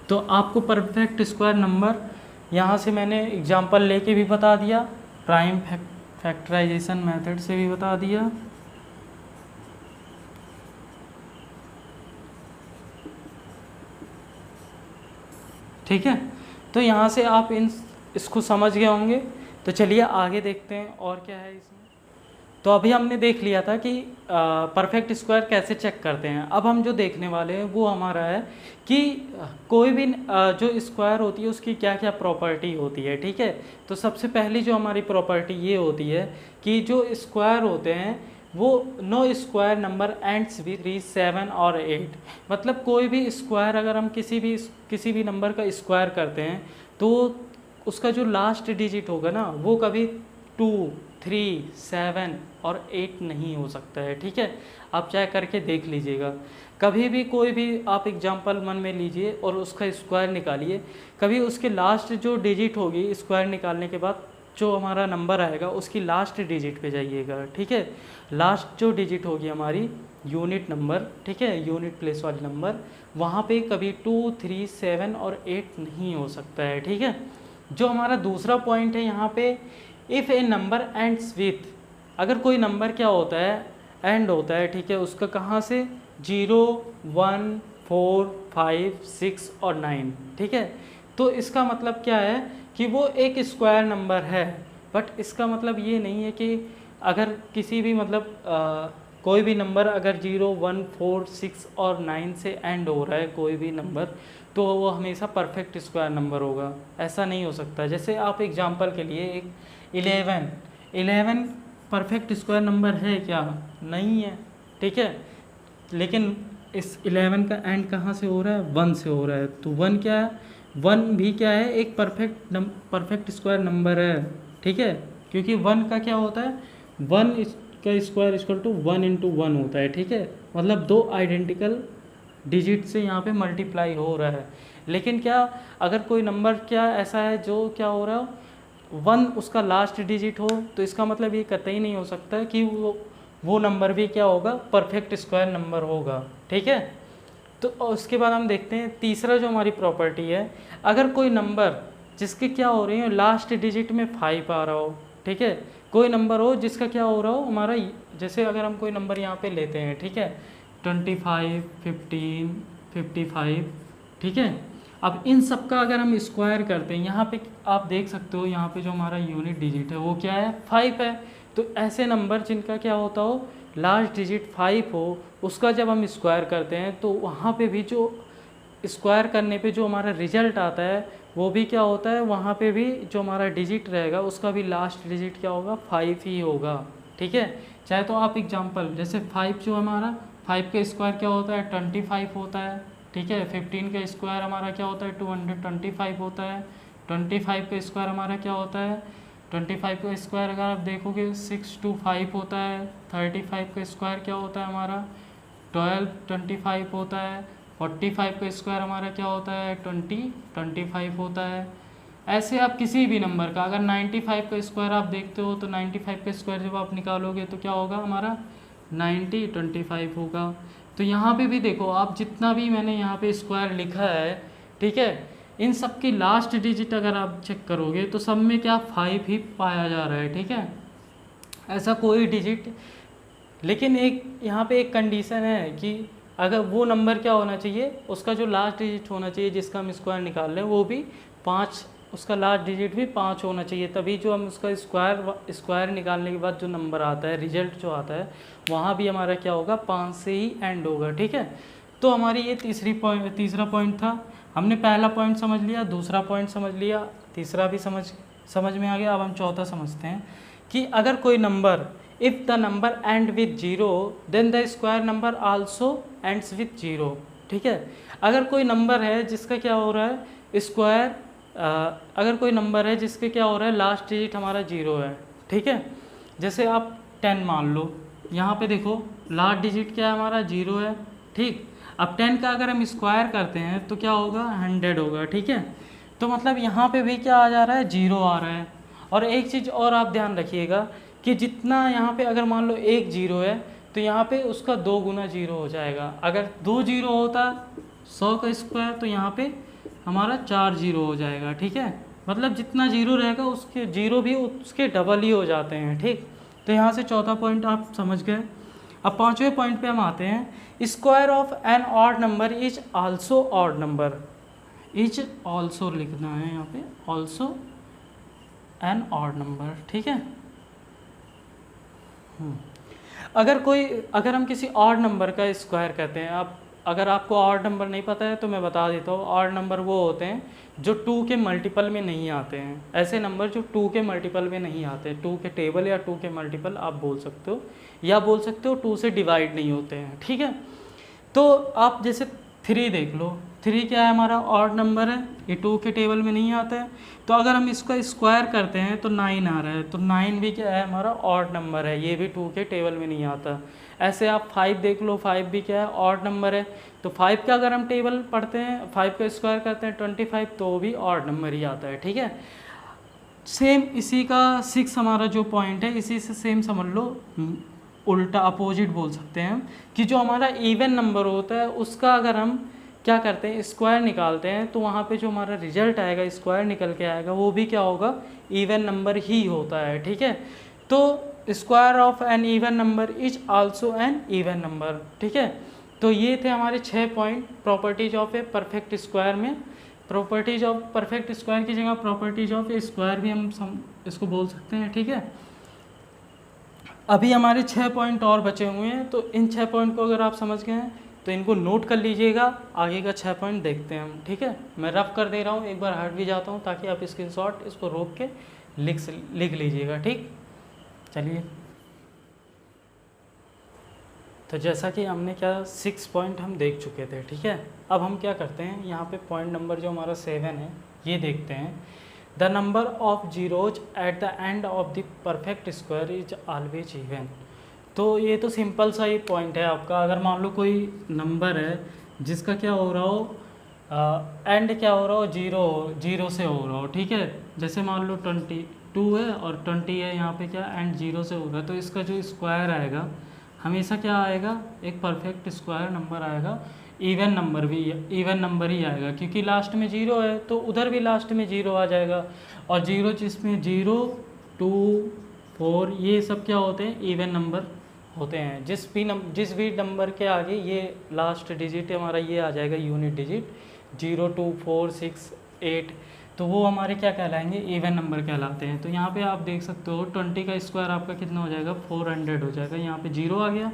तो आपको परफेक्ट स्क्वायर नंबर यहाँ से मैंने एग्जांपल लेके भी बता दिया, प्राइम फैक्टराइजेशन मेथड से भी बता दिया, ठीक है। तो यहाँ से आप इसको समझ गए होंगे। तो चलिए आगे देखते हैं और क्या है इसमें। तो अभी हमने देख लिया था कि परफेक्ट स्क्वायर कैसे चेक करते हैं। अब हम जो देखने वाले हैं वो हमारा है कि कोई भी जो स्क्वायर होती है उसकी क्या क्या प्रॉपर्टी होती है, ठीक है। तो सबसे पहली जो हमारी प्रॉपर्टी ये होती है कि जो स्क्वायर होते हैं वो no square number ends with 3, 7 और 8। मतलब कोई भी स्क्वायर अगर हम किसी भी नंबर का स्क्वायर करते हैं तो उसका जो लास्ट डिजिट होगा ना वो कभी 2, 3, 7 और 8 नहीं हो सकता है, ठीक है। आप चाहे करके देख लीजिएगा, कभी भी कोई भी आप एग्जांपल मन में लीजिए और उसका स्क्वायर निकालिए, कभी उसके लास्ट जो डिजिट होगी स्क्वायर निकालने के बाद जो हमारा नंबर आएगा उसकी लास्ट डिजिट पे जाइएगा, ठीक है। लास्ट जो डिजिट होगी हमारी यूनिट नंबर, ठीक है, यूनिट प्लेस वाली नंबर, वहाँ पे कभी 2, 3, 7 और 8 नहीं हो सकता है, ठीक है। जो हमारा दूसरा पॉइंट है यहाँ पे, if A number ends with, अगर कोई नंबर क्या होता है एंड होता है, ठीक है, उसका कहाँ से 0, 1, 4, 5, 6 और 9, ठीक है। तो इसका मतलब क्या है कि वो एक स्क्वायर नंबर है, बट इसका मतलब ये नहीं है कि अगर किसी भी मतलब कोई भी नंबर अगर 0, 1, 4, 6 और 9 से एंड हो रहा है कोई भी नंबर, तो वो हमेशा परफेक्ट स्क्वायर नंबर होगा, ऐसा नहीं हो सकता। जैसे आप एग्जांपल के लिए एक 11 परफेक्ट स्क्वायर नंबर है क्या? नहीं है, ठीक है। लेकिन इस 11 का एंड कहाँ से हो रहा है? 1 से हो रहा है, तो 1 क्या है, 1 भी क्या है, एक परफेक्ट स्क्वायर नंबर है, ठीक है, क्योंकि 1 का क्या होता है, 1 का स्क्वायर इक्वल टू 1 × 1 होता है, ठीक है। मतलब दो आइडेंटिकल डिजिट से यहाँ पे मल्टीप्लाई हो रहा है। लेकिन क्या अगर कोई नंबर क्या ऐसा है जो क्या हो रहा हो 1 उसका लास्ट डिजिट हो, तो इसका मतलब ये कतई नहीं हो सकता कि वो नंबर भी क्या होगा, परफेक्ट स्क्वायर नंबर होगा, ठीक है। तो उसके बाद हम देखते हैं तीसरा जो हमारी प्रॉपर्टी है, अगर कोई नंबर जिसके क्या हो रही है लास्ट डिजिट में 5 आ रहा हो, ठीक है, कोई नंबर हो जिसका क्या हो रहा हो हमारा, जैसे अगर हम कोई नंबर यहाँ पे लेते हैं, ठीक है, 25, 15, 55, ठीक है। अब इन सब का अगर हम स्क्वायर करते हैं, यहाँ पे आप देख सकते हो यहाँ पे जो हमारा यूनिट डिजिट है वो क्या है, 5 है। तो ऐसे नंबर जिनका क्या होता हो लास्ट डिजिट 5 हो, उसका जब हम स्क्वायर करते हैं तो वहाँ पे भी जो स्क्वायर करने पे जो हमारा रिजल्ट आता है वो भी क्या होता है, वहाँ पे भी जो हमारा डिजिट रहेगा उसका भी लास्ट डिजिट क्या होगा, 5 ही होगा, ठीक है। चाहे तो आप एग्जांपल जैसे 5 जो हमारा 5 का स्क्वायर क्या होता है 25 होता है, ठीक है। 15 का स्क्वायर हमारा क्या होता है 225 होता है। 25 का स्क्वायर हमारा क्या होता है 25 का स्क्वायर अगर आप देखोगे 625 होता है। 35 का स्क्वायर क्या होता है हमारा 1225 होता है। 45 का स्क्वायर हमारा क्या होता है 25 होता है। ऐसे आप किसी भी नंबर का अगर 95 का स्क्वायर आप देखते हो तो 95 का स्क्वायर जब आप निकालोगे तो क्या होगा हमारा 25 होगा। तो यहाँ पे भी देखो आप जितना भी मैंने यहाँ पे स्क्वायर लिखा है, ठीक है, इन सब की लास्ट डिजिट अगर आप चेक करोगे तो सब में क्या 5 ही पाया जा रहा है, ठीक है, ऐसा कोई डिजिट। लेकिन एक यहाँ पे एक कंडीशन है कि अगर वो नंबर क्या होना चाहिए, उसका जो लास्ट डिजिट होना चाहिए जिसका हम स्क्वायर निकाल रहे हैं वो भी 5, उसका लास्ट डिजिट भी 5 होना चाहिए, तभी जो हम उसका स्क्वायर निकालने के बाद जो नंबर आता है, रिजल्ट जो आता है, वहाँ भी हमारा क्या होगा 5 से ही एंड होगा, ठीक है। तो हमारी ये तीसरा पॉइंट था। हमने पहला पॉइंट समझ लिया, दूसरा पॉइंट समझ लिया, तीसरा भी समझ में आ गया। अब हम चौथा समझते हैं कि अगर कोई number if the number end with 0 then the square number also ends with 0, ठीक है। अगर कोई नंबर है जिसका क्या हो रहा है स्क्वायर, अगर कोई नंबर है जिसके क्या हो रहा है लास्ट डिजिट हमारा 0 है, ठीक है, जैसे आप 10 मान लो, यहाँ पे देखो लास्ट डिजिट क्या है हमारा 0 है, ठीक। अब 10 का अगर हम स्क्वायर करते हैं तो क्या होगा 100 होगा, ठीक है। तो मतलब यहाँ पे भी क्या आ जा रहा है 0 आ रहा है। और एक चीज़ और आप ध्यान रखिएगा कि जितना यहाँ पे अगर मान लो एक 0 है तो यहाँ पे उसका 2 गुना 0 हो जाएगा। अगर 2 0 होता 100 का स्क्वायर तो यहाँ पे हमारा 4 0 हो जाएगा, ठीक है। मतलब जितना 0 रहेगा उसके 0 भी उसके डबल ही हो जाते हैं, ठीक। तो यहाँ से चौथा पॉइंट आप समझ गए। अब पाँचवें पॉइंट पे हम आते हैं, square of an odd number is also odd number. Is also लिखना है यहाँ पे, ऑल्सो एन ऑड नंबर, ठीक है। अगर हम किसी ऑड नंबर का स्क्वायर कहते हैं, आप अगर आपको ऑड नंबर नहीं पता है तो मैं बता देता हूँ। ऑड नंबर वो होते हैं जो 2 के मल्टीपल में नहीं आते हैं, ऐसे नंबर जो 2 के मल्टीपल में नहीं आते, 2 के टेबल या 2 के मल्टीपल आप बोल सकते हो, या बोल सकते हो 2 से डिवाइड नहीं होते हैं, ठीक है। तो आप जैसे 3 देख लो, 3 क्या है हमारा ऑड नंबर है, ये 2 के टेबल में नहीं आता है। तो अगर हम इसका स्क्वायर करते हैं तो 9 आ रहा है, तो 9 भी क्या है हमारा ऑड नंबर है, ये भी 2 के टेबल में नहीं आता। ऐसे आप 5 देख लो, 5 भी क्या है ऑड नंबर है, तो 5 का अगर हम टेबल पढ़ते हैं, 5 का स्क्वायर करते हैं 25, तो भी ऑड नंबर ही आता है, ठीक है। सेम इसी का 6 हमारा जो पॉइंट है, इसी से सेम समझ लो, उल्टा अपोजिट बोल सकते हैं कि जो हमारा इवन नंबर होता है उसका अगर हम क्या करते हैं स्क्वायर निकालते हैं तो वहाँ पे जो हमारा रिजल्ट आएगा स्क्वायर निकल के आएगा वो भी क्या होगा इवन नंबर ही होता है, ठीक है। तो square of an even number is also an even number, ठीक है। तो ये थे हमारे 6 point properties of a perfect square में। प्रॉपर्टीज ऑफ परफेक्ट स्क्वायर की जगह प्रॉपर्टीज ऑफ ए स्क्वायर भी हम इसको बोल सकते हैं, ठीक है। अभी हमारे 6 पॉइंट और बचे हुए हैं, तो इन 6 पॉइंट को अगर आप समझ गए हैं तो इनको नोट कर लीजिएगा, आगे का 6 पॉइंट देखते हैं हम, ठीक है। मैं रफ कर दे रहा हूँ, एक बार हट भी जाता हूँ ताकि आप स्क्रीनशॉट इसको रोक के लिख लीजिएगा, ठीक। चलिए, तो जैसा कि हमने क्या 6 पॉइंट हम देख चुके थे, ठीक है। अब हम क्या करते हैं यहाँ पे पॉइंट नंबर जो हमारा 7 है ये देखते हैं। The number of zeros at the end of the perfect square is always even. तो ये तो सिंपल सा ही पॉइंट है आपका। अगर मान लो कोई नंबर है जिसका क्या हो रहा हो एंड क्या हो रहा हो जीरो से हो रहा हो, ठीक है। जैसे मान लो 22 है और 20 है, यहाँ पे क्या एंड 0 से हो रहा है, तो इसका जो स्क्वायर आएगा हमेशा क्या आएगा एक परफेक्ट स्क्वायर नंबर आएगा, इवन नंबर ही आएगा, क्योंकि लास्ट में 0 है तो उधर भी लास्ट में 0 आ जाएगा। और 0 जिसमें 0, 2, 4 ये सब क्या होते हैं इवन नंबर होते हैं। जिस भी नंबर के आगे ये लास्ट डिजिट हमारा ये आ जाएगा यूनिट डिजिट 0, 2, 4, 6, 8, तो वो हमारे क्या कहलाएंगे इवन नंबर कहलाते हैं। तो यहाँ पे आप देख सकते हो 20 का स्क्वायर आपका कितना हो जाएगा 400 हो जाएगा, यहाँ पे 0 आ गया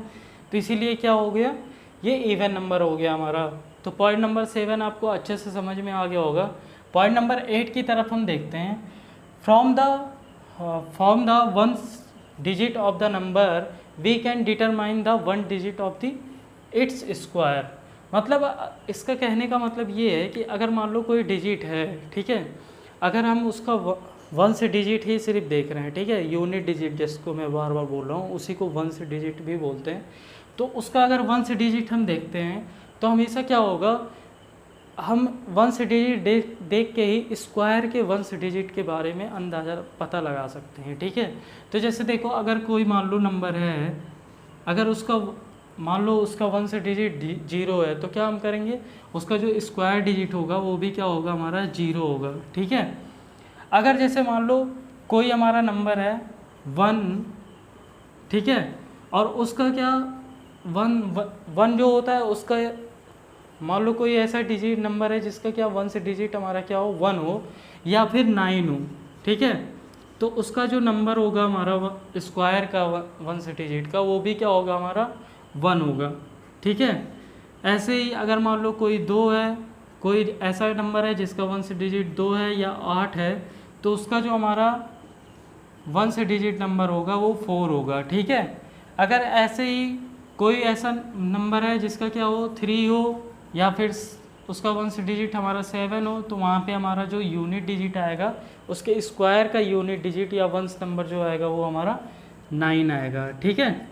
तो इसीलिए क्या हो गया ये इवन नंबर हो गया हमारा। तो पॉइंट नंबर 7 आपको अच्छे से समझ में आ गया होगा। पॉइंट नंबर 8 की तरफ हम देखते हैं। From the one digit of the number we can determine the one digit of the its square. मतलब इसका कहने का मतलब ये है कि अगर मान लो कोई डिजिट है, ठीक है, अगर हम उसका वंस डिजिट ही सिर्फ देख रहे हैं, ठीक है। यूनिट डिजिट जिसको मैं बार बार बोल रहा हूँ उसी को वंस डिजिट भी बोलते हैं। तो उसका अगर वंस डिजिट हम देखते हैं तो हमेशा क्या होगा, हम वंस डिजिट देख के ही स्क्वायर के वंस डिजिट के बारे में अंदाज़ा पता लगा सकते हैं, ठीक है। तो जैसे देखो, अगर कोई मान लो नंबर है, अगर उसका मान लो उसका वंस डिजिट 0 है, तो क्या हम करेंगे, उसका जो स्क्वायर डिजिट होगा वो भी क्या होगा, हमारा 0 होगा, ठीक है। अगर जैसे मान लो कोई हमारा नंबर है 1, ठीक है, और उसका क्या 1 जो होता है उसका, मान लो कोई ऐसा डिजिट नंबर है जिसका क्या वंस डिजिट हमारा क्या हो, 1 हो या फिर 9 हो, ठीक है। तो उसका जो नंबर होगा हमारा स्क्वायर का वंस डिजिट का, वो भी क्या होगा, हमारा 1 होगा, ठीक है। ऐसे ही अगर मान लो कोई 2 है, कोई ऐसा नंबर है जिसका वंस डिजिट 2 है या 8 है, तो उसका जो हमारा वंस डिजिट नंबर होगा वो 4 होगा, ठीक है। अगर ऐसे ही कोई ऐसा नंबर है जिसका क्या हो 3 हो या फिर उसका वंस डिजिट हमारा 7 हो, तो वहाँ पे हमारा जो यूनिट डिजिट आएगा उसके स्क्वायर का यूनिट डिजिट या वंस नंबर जो आएगा वो हमारा 9 आएगा, ठीक है।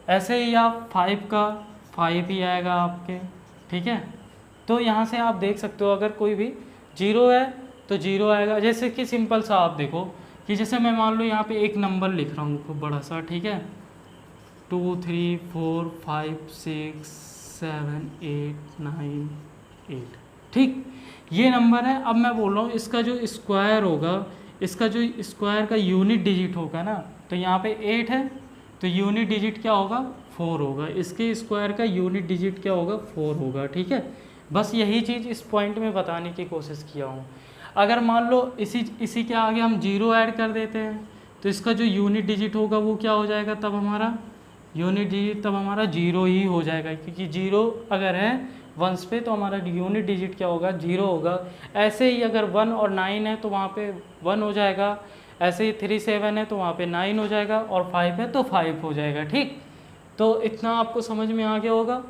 ऐसे ही आप 5 का 5 ही आएगा आपके, ठीक है। तो यहाँ से आप देख सकते हो अगर कोई भी 0 है तो 0 आएगा। जैसे कि सिंपल सा आप देखो कि जैसे मैं मान लो यहाँ पे एक नंबर लिख रहा हूँ खूब बड़ा सा, ठीक है, 2 3 4 5 6 7 8 9 8, ठीक, ये नंबर है। अब मैं बोल रहा हूँ इसका जो स्क्वायर होगा, इसका जो स्क्वायर का यूनिट डिजिट होगा ना, तो यहाँ पे 8 है तो यूनिट डिजिट क्या होगा, 4 होगा। इसके स्क्वायर का यूनिट डिजिट क्या होगा, 4 होगा, ठीक है। बस यही चीज़ इस पॉइंट में बताने की कोशिश किया हूँ। अगर मान लो इसी के आगे हम 0 ऐड कर देते हैं तो इसका जो यूनिट डिजिट होगा वो क्या हो जाएगा, तब हमारा यूनिट डिजिट तब हमारा 0 ही हो जाएगा, क्योंकि 0 अगर है वंस पे तो हमारा यूनिट डिजिट क्या होगा, 0 होगा। ऐसे ही अगर 1 और 9 है तो वहाँ पे 1 हो जाएगा, ऐसे ही 3 7 है तो वहाँ पे 9 हो जाएगा, और 5 है तो 5 हो जाएगा, ठीक। तो इतना आपको समझ में आ गया होगा।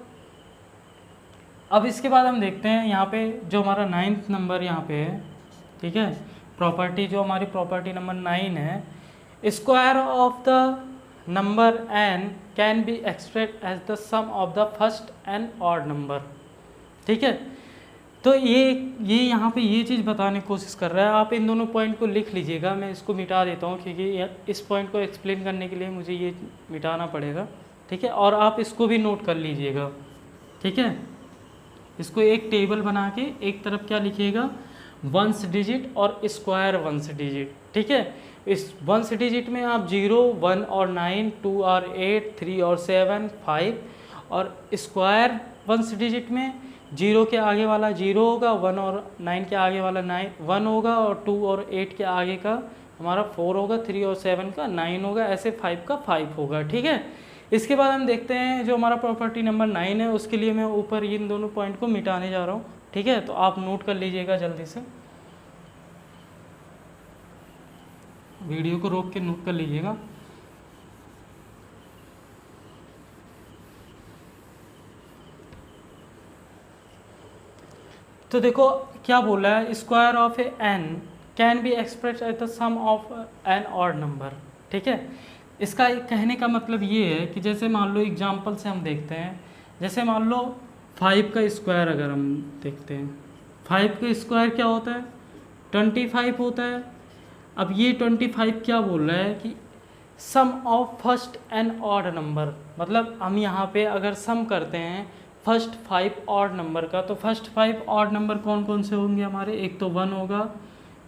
अब इसके बाद हम देखते हैं यहाँ पे जो हमारा 9th नंबर यहाँ पे है, ठीक है, प्रॉपर्टी जो हमारी प्रॉपर्टी नंबर 9 है, square of the number n can be express as the sum of the first n odd number, ठीक है। तो ये यहाँ पे ये चीज़ बताने की कोशिश कर रहा है। आप इन दोनों पॉइंट को लिख लीजिएगा, मैं इसको मिटा देता हूँ क्योंकि इस पॉइंट को एक्सप्लेन करने के लिए मुझे ये मिटाना पड़ेगा, ठीक है। और आप इसको भी नोट कर लीजिएगा, ठीक है। इसको एक टेबल बना के एक तरफ क्या लिखिएगा, वंस डिजिट और स्क्वायर वंस डिजिट, ठीक है। इस वंस डिजिट में आप 0 1 और 9 2 और 8 3 और 7 5, और स्क्वायर वंस डिजिट में 0 के आगे वाला 0 होगा, 1 और 9 के आगे वाला 1 होगा, और 2 और 8 के आगे का हमारा 4 होगा, 3 और 7 का 9 होगा, ऐसे 5 का 5 होगा, ठीक है। इसके बाद हम देखते हैं जो हमारा प्रॉपर्टी नंबर 9 है, उसके लिए मैं ऊपर इन दोनों पॉइंट को मिटाने जा रहा हूँ, ठीक है। तो आप नोट कर लीजिएगा जल्दी से, वीडियो को रोक के नोट कर लीजिएगा। तो देखो क्या बोला है, square of a n can be express as the sum of an odd number, ठीक है। इसका कहने का मतलब ये है कि जैसे मान लो एग्जांपल से हम देखते हैं, जैसे मान लो 5 का स्क्वायर अगर हम देखते हैं, 5 का स्क्वायर क्या होता है, 25 होता है। अब ये 25 क्या बोल रहा है कि sum of first n odd number, मतलब हम यहाँ पे अगर सम करते हैं फर्स्ट 5 ऑड नंबर का, तो फर्स्ट 5 ऑड नंबर कौन कौन से होंगे हमारे, एक तो 1 होगा,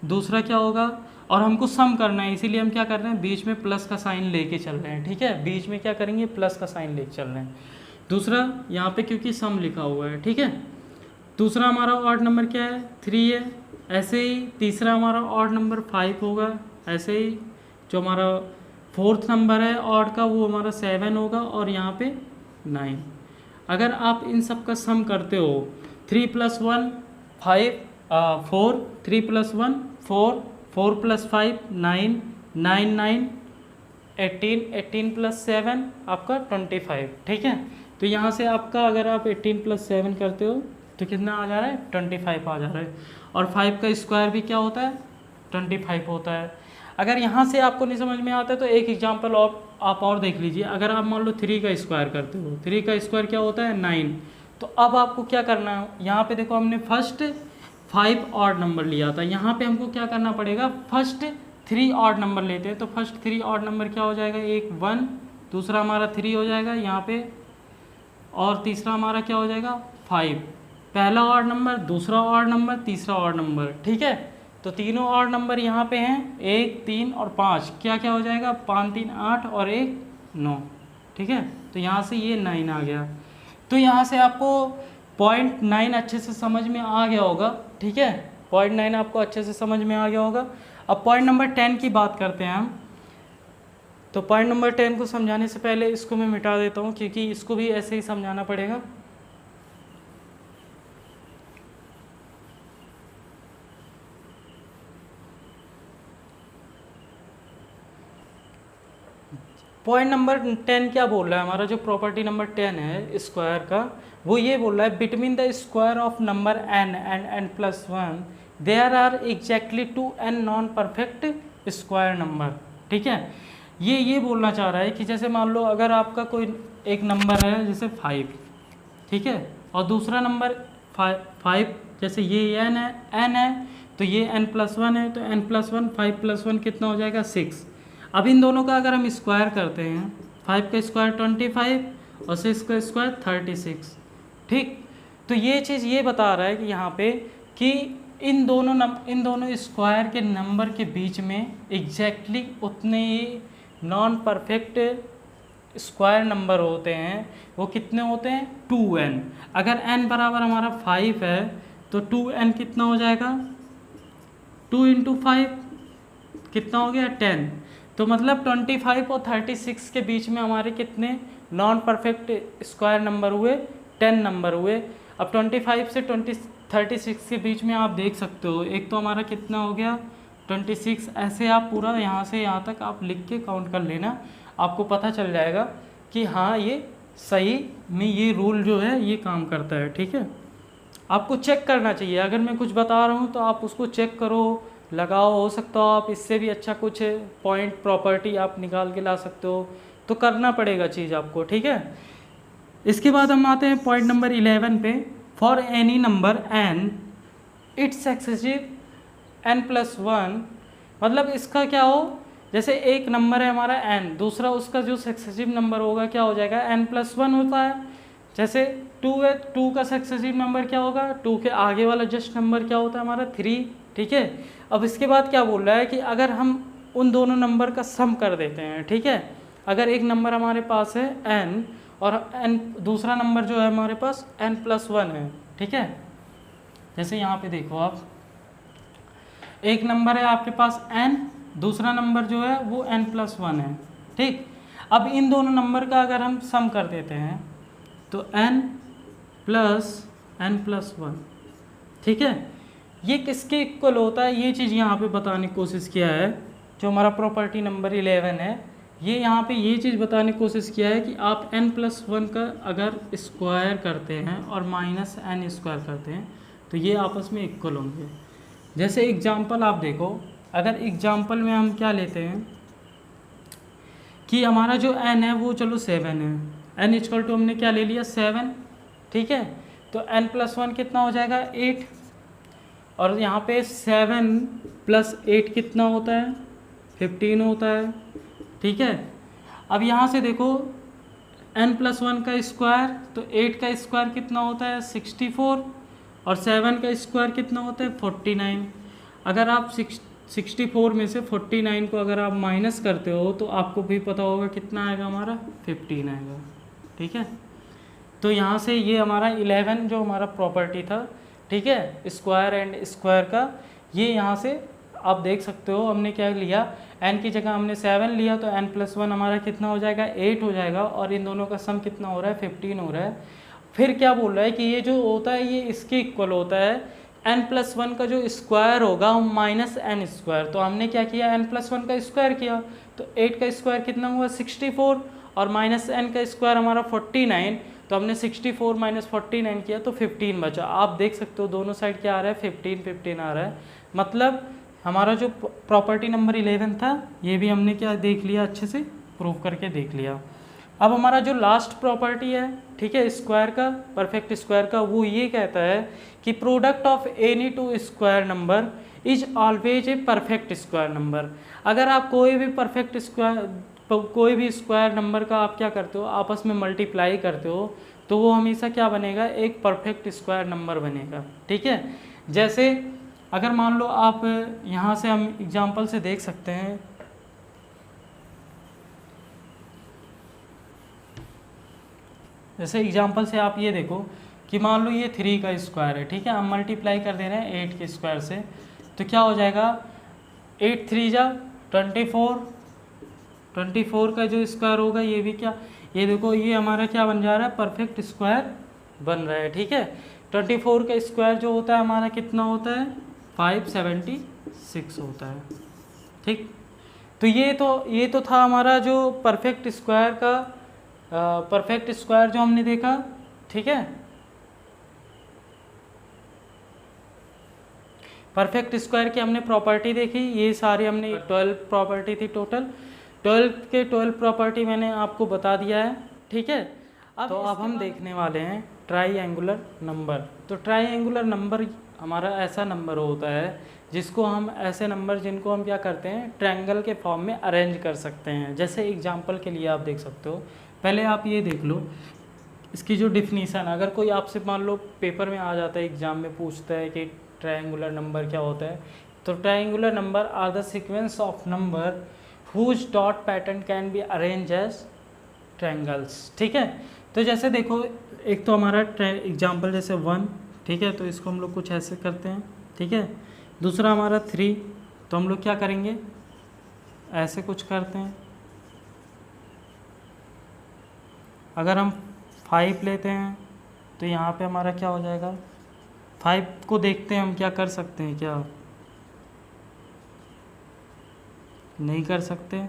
दूसरा क्या होगा, और हमको सम करना है इसीलिए हम क्या कर रहे हैं, बीच में प्लस का साइन लेके चल रहे हैं, ठीक है। बीच में क्या करेंगे, प्लस का साइन लेके चल रहे हैं। दूसरा यहाँ पे क्योंकि सम लिखा हुआ है, ठीक है। दूसरा हमारा ऑड नंबर क्या है, 3 है। ऐसे ही तीसरा हमारा ऑड नंबर 5 होगा। ऐसे ही जो हमारा 4th नंबर है ऑड का वो हमारा 7 होगा, और यहाँ पे 9। अगर आप इन सब का सम करते हो, 3 + 1 5 4, 3 + 1 4, 4 + 5 9, 9 9 18, 18 + 7 आपका 25, ठीक है। तो यहाँ से आपका अगर आप 18 + 7 करते हो तो कितना आ जा रहा है, 25 आ जा रहा है। और 5 का स्क्वायर भी क्या होता है, 25 होता है। अगर यहाँ से आपको नहीं समझ में आता है तो एक एग्जांपल आप और देख लीजिए। अगर आप मान लो 3 का स्क्वायर करते हो, 3 का स्क्वायर क्या होता है 9। तो अब आपको क्या करना है, यहाँ पे देखो हमने फर्स्ट 5 ऑड नंबर लिया था, यहाँ पे हमको क्या करना पड़ेगा, फर्स्ट 3 ऑड नंबर लेते हैं। तो फर्स्ट 3 ऑड नंबर क्या हो जाएगा, एक 1, दूसरा हमारा 3 हो जाएगा यहाँ पे, और तीसरा हमारा क्या हो जाएगा 5। पहला ऑड नंबर, दूसरा ऑड नंबर, तीसरा ऑड नंबर, ठीक है। तो तीनों ऑड नंबर यहाँ पे हैं 1, 3 और 5। क्या क्या हो जाएगा, 5, 3, 8 और 1, 9, ठीक है। तो यहाँ से ये 9 आ गया। तो यहाँ से आपको 0.9 अच्छे से समझ में आ गया होगा, ठीक है। 0.9 आपको अच्छे से समझ में आ गया होगा। अब पॉइंट नंबर 10 की बात करते हैं हम। तो पॉइंट नंबर 10 को समझाने से पहले इसको मैं मिटा देता हूँ, क्योंकि इसको भी ऐसे ही समझाना पड़ेगा। पॉइंट नंबर 10 क्या बोल रहा है, हमारा जो प्रॉपर्टी नंबर 10 है स्क्वायर का, वो ये बोल रहा है between the square of number n and n+1 there are exactly 2 n non perfect square number, ठीक है। ये बोलना चाह रहा है कि जैसे मान लो अगर आपका कोई एक नंबर है जैसे 5, ठीक है, और दूसरा नंबर 5, जैसे ये n है तो ये n+1 है, तो n+1 5+1 कितना हो जाएगा 6। अब इन दोनों का अगर हम स्क्वायर करते हैं, 5 का स्क्वायर 25 और 6 का स्क्वायर 36, ठीक। तो ये चीज़ ये बता रहा है कि यहाँ पे कि इन दोनों स्क्वायर के नंबर के बीच में एग्जैक्टली उतने ही नॉन परफेक्ट स्क्वायर नंबर होते हैं। वो कितने होते हैं 2n। अगर n बराबर हमारा 5 है तो 2n कितना हो जाएगा, 2 × 5 कितना हो गया 10। तो मतलब 25 और 36 के बीच में हमारे कितने नॉन परफेक्ट स्क्वायर नंबर हुए, 10 नंबर हुए। अब 25 से 36 के बीच में आप देख सकते हो, एक तो हमारा कितना हो गया 26। ऐसे आप पूरा यहाँ से यहाँ तक आप लिख के काउंट कर लेना, आपको पता चल जाएगा कि हाँ ये सही में ये रूल जो है ये काम करता है, ठीक है। आपको चेक करना चाहिए, अगर मैं कुछ बता रहा हूँ तो आप उसको चेक करो, लगाओ। हो सकता हो आप इससे भी अच्छा कुछ पॉइंट प्रॉपर्टी आप निकाल के ला सकते हो, तो करना पड़ेगा चीज़ आपको, ठीक है। इसके बाद हम आते हैं पॉइंट नंबर 11 पे। For any number n it's successive n+1, मतलब इसका क्या हो, जैसे एक नंबर है हमारा n, दूसरा उसका जो सक्सेसिव नंबर होगा क्या हो जाएगा n+1 होता है। जैसे 2 है, 2 का सक्सेसिव नंबर क्या होगा, 2 के आगे वाला जस्ट नंबर क्या होता है हमारा 3, ठीक है। अब इसके बाद क्या बोल रहा है कि अगर हम उन दोनों नंबर का सम कर देते हैं, ठीक है। अगर एक नंबर हमारे पास है n और n, दूसरा नंबर जो है हमारे पास n+1 है, ठीक है। जैसे यहाँ पे देखो आप, एक नंबर है आपके पास n, दूसरा नंबर जो है वो n+1 है, ठीक। अब इन दोनों नंबर का अगर हम सम कर देते हैं तो n + n+1, ठीक है, ये किसके इक्वल होता है, ये चीज़ यहाँ पे बताने की कोशिश किया है। जो हमारा प्रॉपर्टी नंबर 11 है, ये यहाँ पे ये चीज़ बताने की कोशिश किया है कि आप n+1 का अगर स्क्वायर करते हैं और -n² करते हैं तो ये आपस में इक्वल होंगे। जैसे एग्जांपल आप देखो, अगर एग्जांपल में हम क्या लेते हैं कि हमारा जो n है वो चलो 7 है, n = हमने क्या ले लिया 7, ठीक है। तो n+1 कितना हो जाएगा 8, और यहाँ पे 7 + 8 कितना होता है 15 होता है, ठीक है। अब यहाँ से देखो n+1 का स्क्वायर, तो 8 का स्क्वायर कितना होता है 64, और 7 का स्क्वायर कितना होता है 49। अगर आप 64 में से 49 को अगर आप माइनस करते हो तो आपको भी पता होगा कितना आएगा हमारा 15 आएगा, ठीक है। तो यहाँ से ये हमारा 11 जो हमारा प्रॉपर्टी था, ठीक है, स्क्वायर एंड स्क्वायर का, ये यहाँ से आप देख सकते हो हमने क्या लिया, n की जगह हमने 7 लिया तो n+1 हमारा कितना हो जाएगा 8 हो जाएगा, और इन दोनों का सम कितना हो रहा है 15 हो रहा है। फिर क्या बोल रहा है कि ये जो होता है ये इसके इक्वल होता है, n+1 का जो स्क्वायर होगा -n²। तो हमने क्या किया n+1 का स्क्वायर किया, तो 8 का स्क्वायर कितना हुआ 64, और -n का स्क्वायर हमारा 49, तो हमने 64 - 49 किया तो 15 बचा। आप देख सकते हो दोनों साइड क्या आ रहा है 15 15 आ रहा है। मतलब हमारा जो प्रॉपर्टी नंबर 11 था ये भी हमने क्या देख लिया, अच्छे से प्रूव करके देख लिया। अब हमारा जो लास्ट प्रॉपर्टी है, ठीक है, स्क्वायर का, परफेक्ट स्क्वायर का, वो ये कहता है कि product of any two square number is always a perfect square number. अगर आप कोई भी स्क्वायर नंबर का आप क्या करते हो, आपस में मल्टीप्लाई करते हो, तो वो हमेशा क्या बनेगा, एक परफेक्ट स्क्वायर नंबर बनेगा। ठीक है, जैसे अगर मान लो आप यहाँ से हम एग्जांपल से देख सकते हैं, जैसे एग्जांपल से आप ये देखो कि मान लो ये 3 का स्क्वायर है, ठीक है, हम मल्टीप्लाई कर दे रहे हैं 8 के स्क्वायर से, तो क्या हो जाएगा, 8 3 जा 24 का जो स्क्वायर होगा ये भी क्या, ये देखो ये हमारा क्या बन जा रहा है, परफेक्ट स्क्वायर बन रहा है। ठीक है, 24 का स्क्वायर जो होता है हमारा कितना होता है, 576 होता है। ठीक, तो ये तो था हमारा जो परफेक्ट स्क्वायर का परफेक्ट स्क्वायर जो हमने देखा। ठीक है, परफेक्ट स्क्वायर की हमने प्रॉपर्टी देखी, ये सारी हमने 12 प्रॉपर्टी थी टोटल, 12 के 12 प्रॉपर्टी मैंने आपको बता दिया है। ठीक है, अब हम देखने वाले हैं ट्राईएंगुलर नंबर। तो ट्राईएंगुलर नंबर हमारा ऐसा नंबर होता है जिसको हम ऐसे नंबर जिनको हम क्या करते हैं, ट्रायंगल के फॉर्म में अरेंज कर सकते हैं। जैसे एग्जांपल के लिए आप देख सकते हो, पहले आप ये देख लो इसकी जो डिफिनीसन, अगर कोई आपसे मान लो पेपर में आ जाता है, एग्जाम में पूछता है कि ट्रायंगुलर नंबर क्या होता है, तो triangular number are the sequence of number whose dot pattern can be arrange as triangles. ठीक है, तो जैसे देखो एक तो हमारा एग्जांपल जैसे 1, ठीक है, तो इसको हम लोग कुछ ऐसे करते हैं। ठीक है, दूसरा हमारा 3, तो हम लोग क्या करेंगे, ऐसे कुछ करते हैं। अगर हम 5 लेते हैं तो यहाँ पे हमारा क्या हो जाएगा, 5 को देखते हैं हम क्या कर सकते हैं, क्या नहीं कर सकते,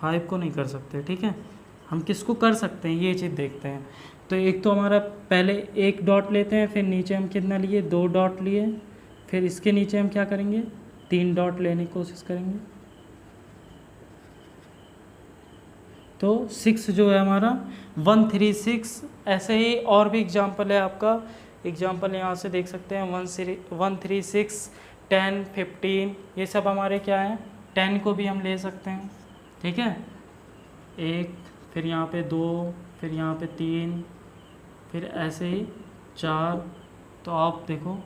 5 को नहीं कर सकते। ठीक है, हम किसको कर सकते हैं ये चीज़ देखते हैं। तो एक तो हमारा पहले एक डॉट लेते हैं, फिर नीचे हम कितना लिए, 2 डॉट लिए, फिर इसके नीचे हम क्या करेंगे, 3 डॉट लेने की कोशिश करेंगे। तो 6 जो है हमारा 136, ऐसे ही और भी एग्जांपल है आपका, एग्जांपल यहाँ से देख सकते हैं 136, 10, 15, ये सब हमारे क्या हैं, 10 को भी हम ले सकते हैं। ठीक है, 1, फिर यहाँ पे 2, फिर यहाँ पे 3, फिर ऐसे ही 4, तो आप देखो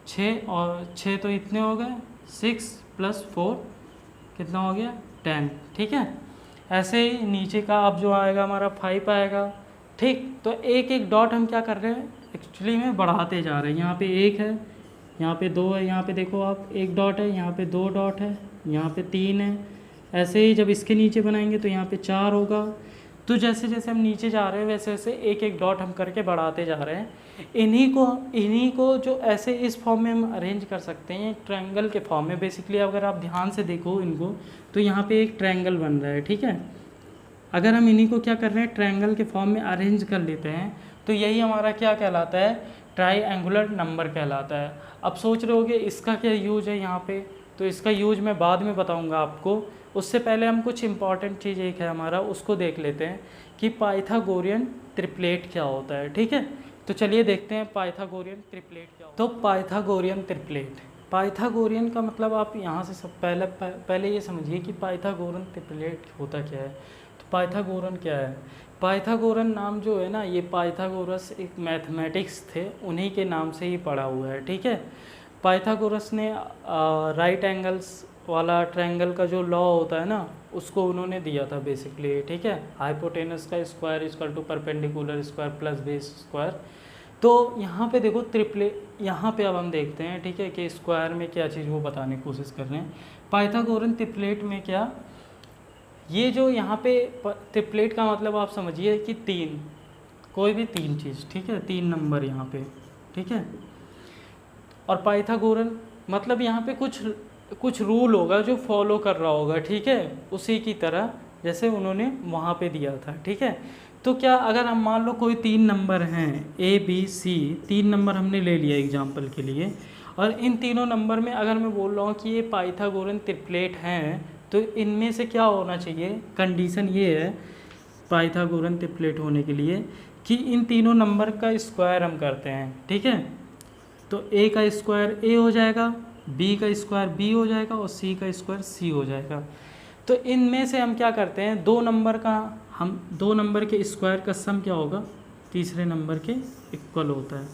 6 और 6 तो इतने हो गए, 6 + 4 कितना हो गया, 10। ठीक है, ऐसे ही नीचे का अब जो आएगा हमारा 5 आएगा। ठीक, तो एक एक डॉट हम क्या कर रहे हैं, एक्चुअली में बढ़ाते जा रहे हैं। यहाँ पे 1 है, यहाँ पे 2 है, यहाँ पे देखो आप 1 डॉट है, यहाँ पे 2 डॉट है, यहाँ पे 3 है। ऐसे ही जब इसके नीचे बनाएंगे तो यहाँ पे 4 होगा। तो जैसे जैसे हम नीचे जा रहे हैं वैसे वैसे एक एक डॉट हम करके बढ़ाते जा रहे हैं। इन्हीं को जो ऐसे इस फॉर्म में हम अरेंज कर सकते हैं, ट्रायंगल के फॉर्म में। बेसिकली अगर आप ध्यान से देखो इनको, तो यहाँ पे एक ट्रायंगल बन रहा है। ठीक है, अगर हम इन्हीं को क्या कर रहे हैं, ट्रायंगल के फॉर्म में अरेंज कर लेते हैं, तो यही हमारा क्या कहलाता है, ट्राईएंगुलर नंबर कहलाता है। अब सोच रहे होगे इसका क्या यूज है यहाँ पे, तो इसका यूज मैं बाद में बताऊँगा आपको। उससे पहले हम कुछ इंपॉर्टेंट चीज़ एक है हमारा, उसको देख लेते हैं कि पाइथागोरियन ट्रिपलेट क्या होता है। ठीक है, तो चलिए देखते हैं पाइथागोरियन ट्रिपलेट क्या होता है। तो पाइथागोरियन ट्रिपलेट, पाइथागोरियन का मतलब आप यहाँ से सब पहले ये समझिए कि पाइथागोरियन ट्रिपलेट होता क्या है। तो पाइथागोरन क्या है, पाइथागोरन नाम जो है ना, ये पाइथागोरस एक मैथमेटिक्स थे, उन्हीं के नाम से ही पड़ा हुआ है। ठीक है, पाइथागोरस ने राइट एंगल्स वाला ट्रायंगल का जो लॉ होता है ना, उसको उन्होंने दिया था बेसिकली। ठीक है, हाइपोटेनस का square equal to perpendicular square plus base square. तो यहाँ पे देखो यहाँ पे अब हम देखते हैं, ठीक है, कि स्क्वायर में क्या चीज़ वो बताने की कोशिश कर रहे हैं। पाइथागोरन ट्रिपलेट में क्या, ये जो यहाँ पे ट्रिपलेट का मतलब आप समझिए कि 3, कोई भी 3 चीज़, ठीक है, 3 नंबर यहाँ पे। ठीक है, और पाइथागोरन मतलब यहाँ पे कुछ रूल होगा जो फॉलो कर रहा होगा। ठीक है, उसी की तरह जैसे उन्होंने वहाँ पे दिया था। ठीक है, तो क्या अगर हम मान लो कोई 3 नंबर हैं A B C, 3 नंबर हमने ले लिया एग्जांपल के लिए, और इन तीनों नंबर में अगर मैं बोल रहा हूँ कि ये पाइथागोरन ट्रिपलेट हैं, तो इनमें से क्या होना चाहिए, कंडीशन ये है पाइथागोरन ट्रिपलेट होने के लिए कि इन तीनों नंबर का स्क्वायर हम करते हैं, ठीक है। तो ए का स्क्वायर ए हो जाएगा, बी का स्क्वायर बी हो जाएगा और सी का स्क्वायर सी हो जाएगा। तो इनमें से हम क्या करते हैं, दो नंबर के स्क्वायर का सम क्या होगा, तीसरे नंबर के इक्वल होता है,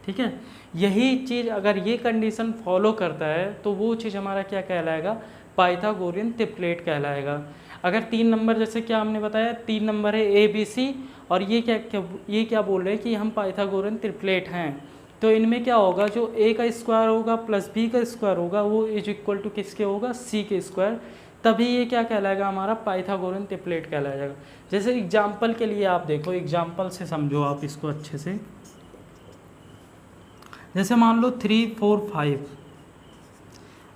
ठीक है। यही चीज़ अगर ये कंडीशन फॉलो करता है तो वो चीज़ हमारा क्या कहलाएगा, पाइथागोरियन ट्रिपलेट कहलाएगा। अगर तीन नंबर, जैसे क्या हमने बताया, तीन नंबर है ए बी सी, और ये क्या बोल रहे हैं कि हम पाइथागोरियन ट्रिपलेट हैं, तो इनमें क्या होगा, जो ए का स्क्वायर होगा प्लस बी का स्क्वायर होगा वो इज इक्वल टू किसके होगा, सी के स्क्वायर, तभी ये क्या कहलाएगा, हमारा पाइथागोरन ट्रिपलेट कहलाएगा। जैसे एग्जाम्पल के लिए आप देखो, एग्जाम्पल से समझो आप इसको अच्छे से। जैसे मान लो 3 4 5,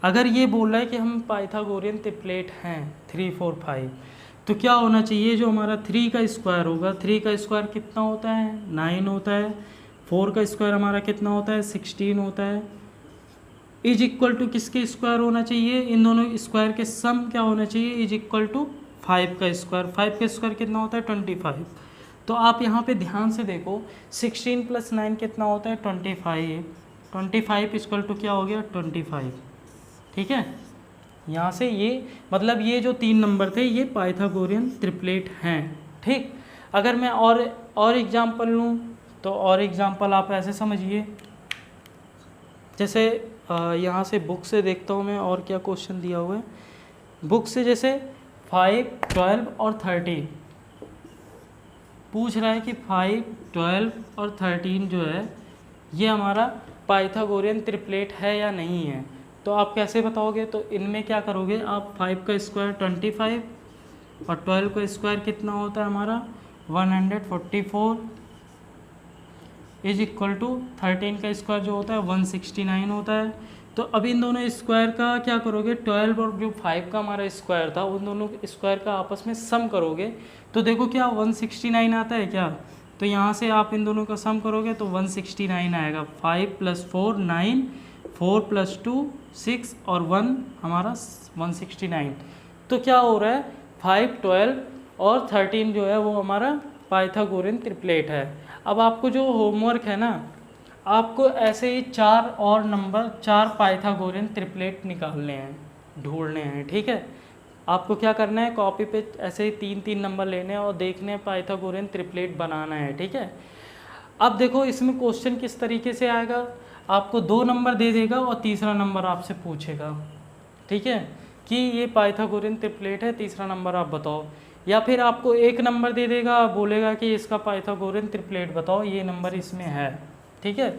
अगर ये बोल रहा है कि हम पाइथागोरियन ट्रिपलेट हैं 3 4 5, तो क्या होना चाहिए, जो हमारा 3 का स्क्वायर होगा, 3 का स्क्वायर कितना होता है, 9 होता है, 4 का स्क्वायर हमारा कितना होता है, 16 होता है, इज इक्वल टू किसके स्क्वायर होना चाहिए, इन दोनों स्क्वायर के सम क्या होना चाहिए, इज इक्वल टू 5 का स्क्वायर। 5 का स्क्वायर कितना होता है, 25। तो आप यहाँ पे ध्यान से देखो, 16 + 9 कितना होता है, 25। 25 इक्वल टू क्या हो गया, 25, ठीक है। यहाँ से ये मतलब ये जो तीन नंबर थे ये पाइथागोरियन ट्रिपलेट हैं, ठीक। अगर मैं और एग्जाम्पल लूँ, तो और एग्जाम्पल आप ऐसे समझिए, जैसे यहाँ से बुक से देखता हूँ मैं और क्या क्वेश्चन दिया हुआ है। बुक से जैसे 5 12 और 13 पूछ रहा है कि 5 12 और 13 जो है ये हमारा पाइथागोरियन ट्रिपलेट है या नहीं है। तो आप कैसे बताओगे, तो इनमें क्या करोगे आप, 5 का स्क्वायर 25 और 12 का स्क्वायर कितना होता है हमारा 144 इज इक्वल टू 13 का स्क्वायर जो होता है 169 होता है। तो अब इन दोनों स्क्वायर का क्या करोगे, 12 और जो 5 का हमारा स्क्वायर था उन दोनों स्क्वायर का आपस में सम करोगे, तो देखो क्या 169 आता है क्या, तो यहाँ से आप इन दोनों का सम करोगे तो 169 आएगा। 5 + 4 9, 4 + 2 6 और 1 हमारा 169। तो क्या हो रहा है, 5 12 और 13 जो है वो हमारा पाइथागोरियन ट्रिपलेट है। अब आपको जो होमवर्क है ना, आपको ऐसे ही 4 पाइथागोरियन ट्रिपलेट निकालने हैं, ढूंढने हैं, ठीक है। आपको क्या करना है, कॉपी पे ऐसे ही 3 नंबर लेने हैं और देखने हैं पाइथागोरियन ट्रिपलेट बनाना है, ठीक है। अब देखो इसमें क्वेश्चन किस तरीके से आएगा, आपको 2 नंबर दे देगा और तीसरा नंबर आपसे पूछेगा, ठीक है, कि ये पाइथागोरियन ट्रिपलेट है, तीसरा नंबर आप बताओ। या फिर आपको 1 नंबर दे देगा, बोलेगा कि इसका पाइथागोरियन ट्रिपलेट बताओ, ये नंबर इसमें है, ठीक है।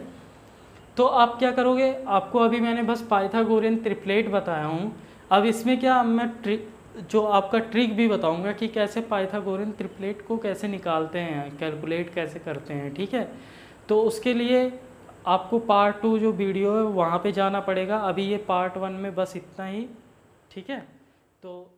तो आप क्या करोगे, आपको अभी मैंने बस पाइथागोरियन ट्रिपलेट बताया हूँ, अब इसमें क्या मैं जो आपका ट्रिक भी बताऊंगा कि कैसे पाइथागोरियन ट्रिपलेट को कैसे निकालते हैं, कैलकुलेट कैसे करते हैं, ठीक है। तो उसके लिए आपको पार्ट 2 जो वीडियो है वहाँ पे जाना पड़ेगा, अभी ये पार्ट 1 में बस इतना ही, ठीक है। तो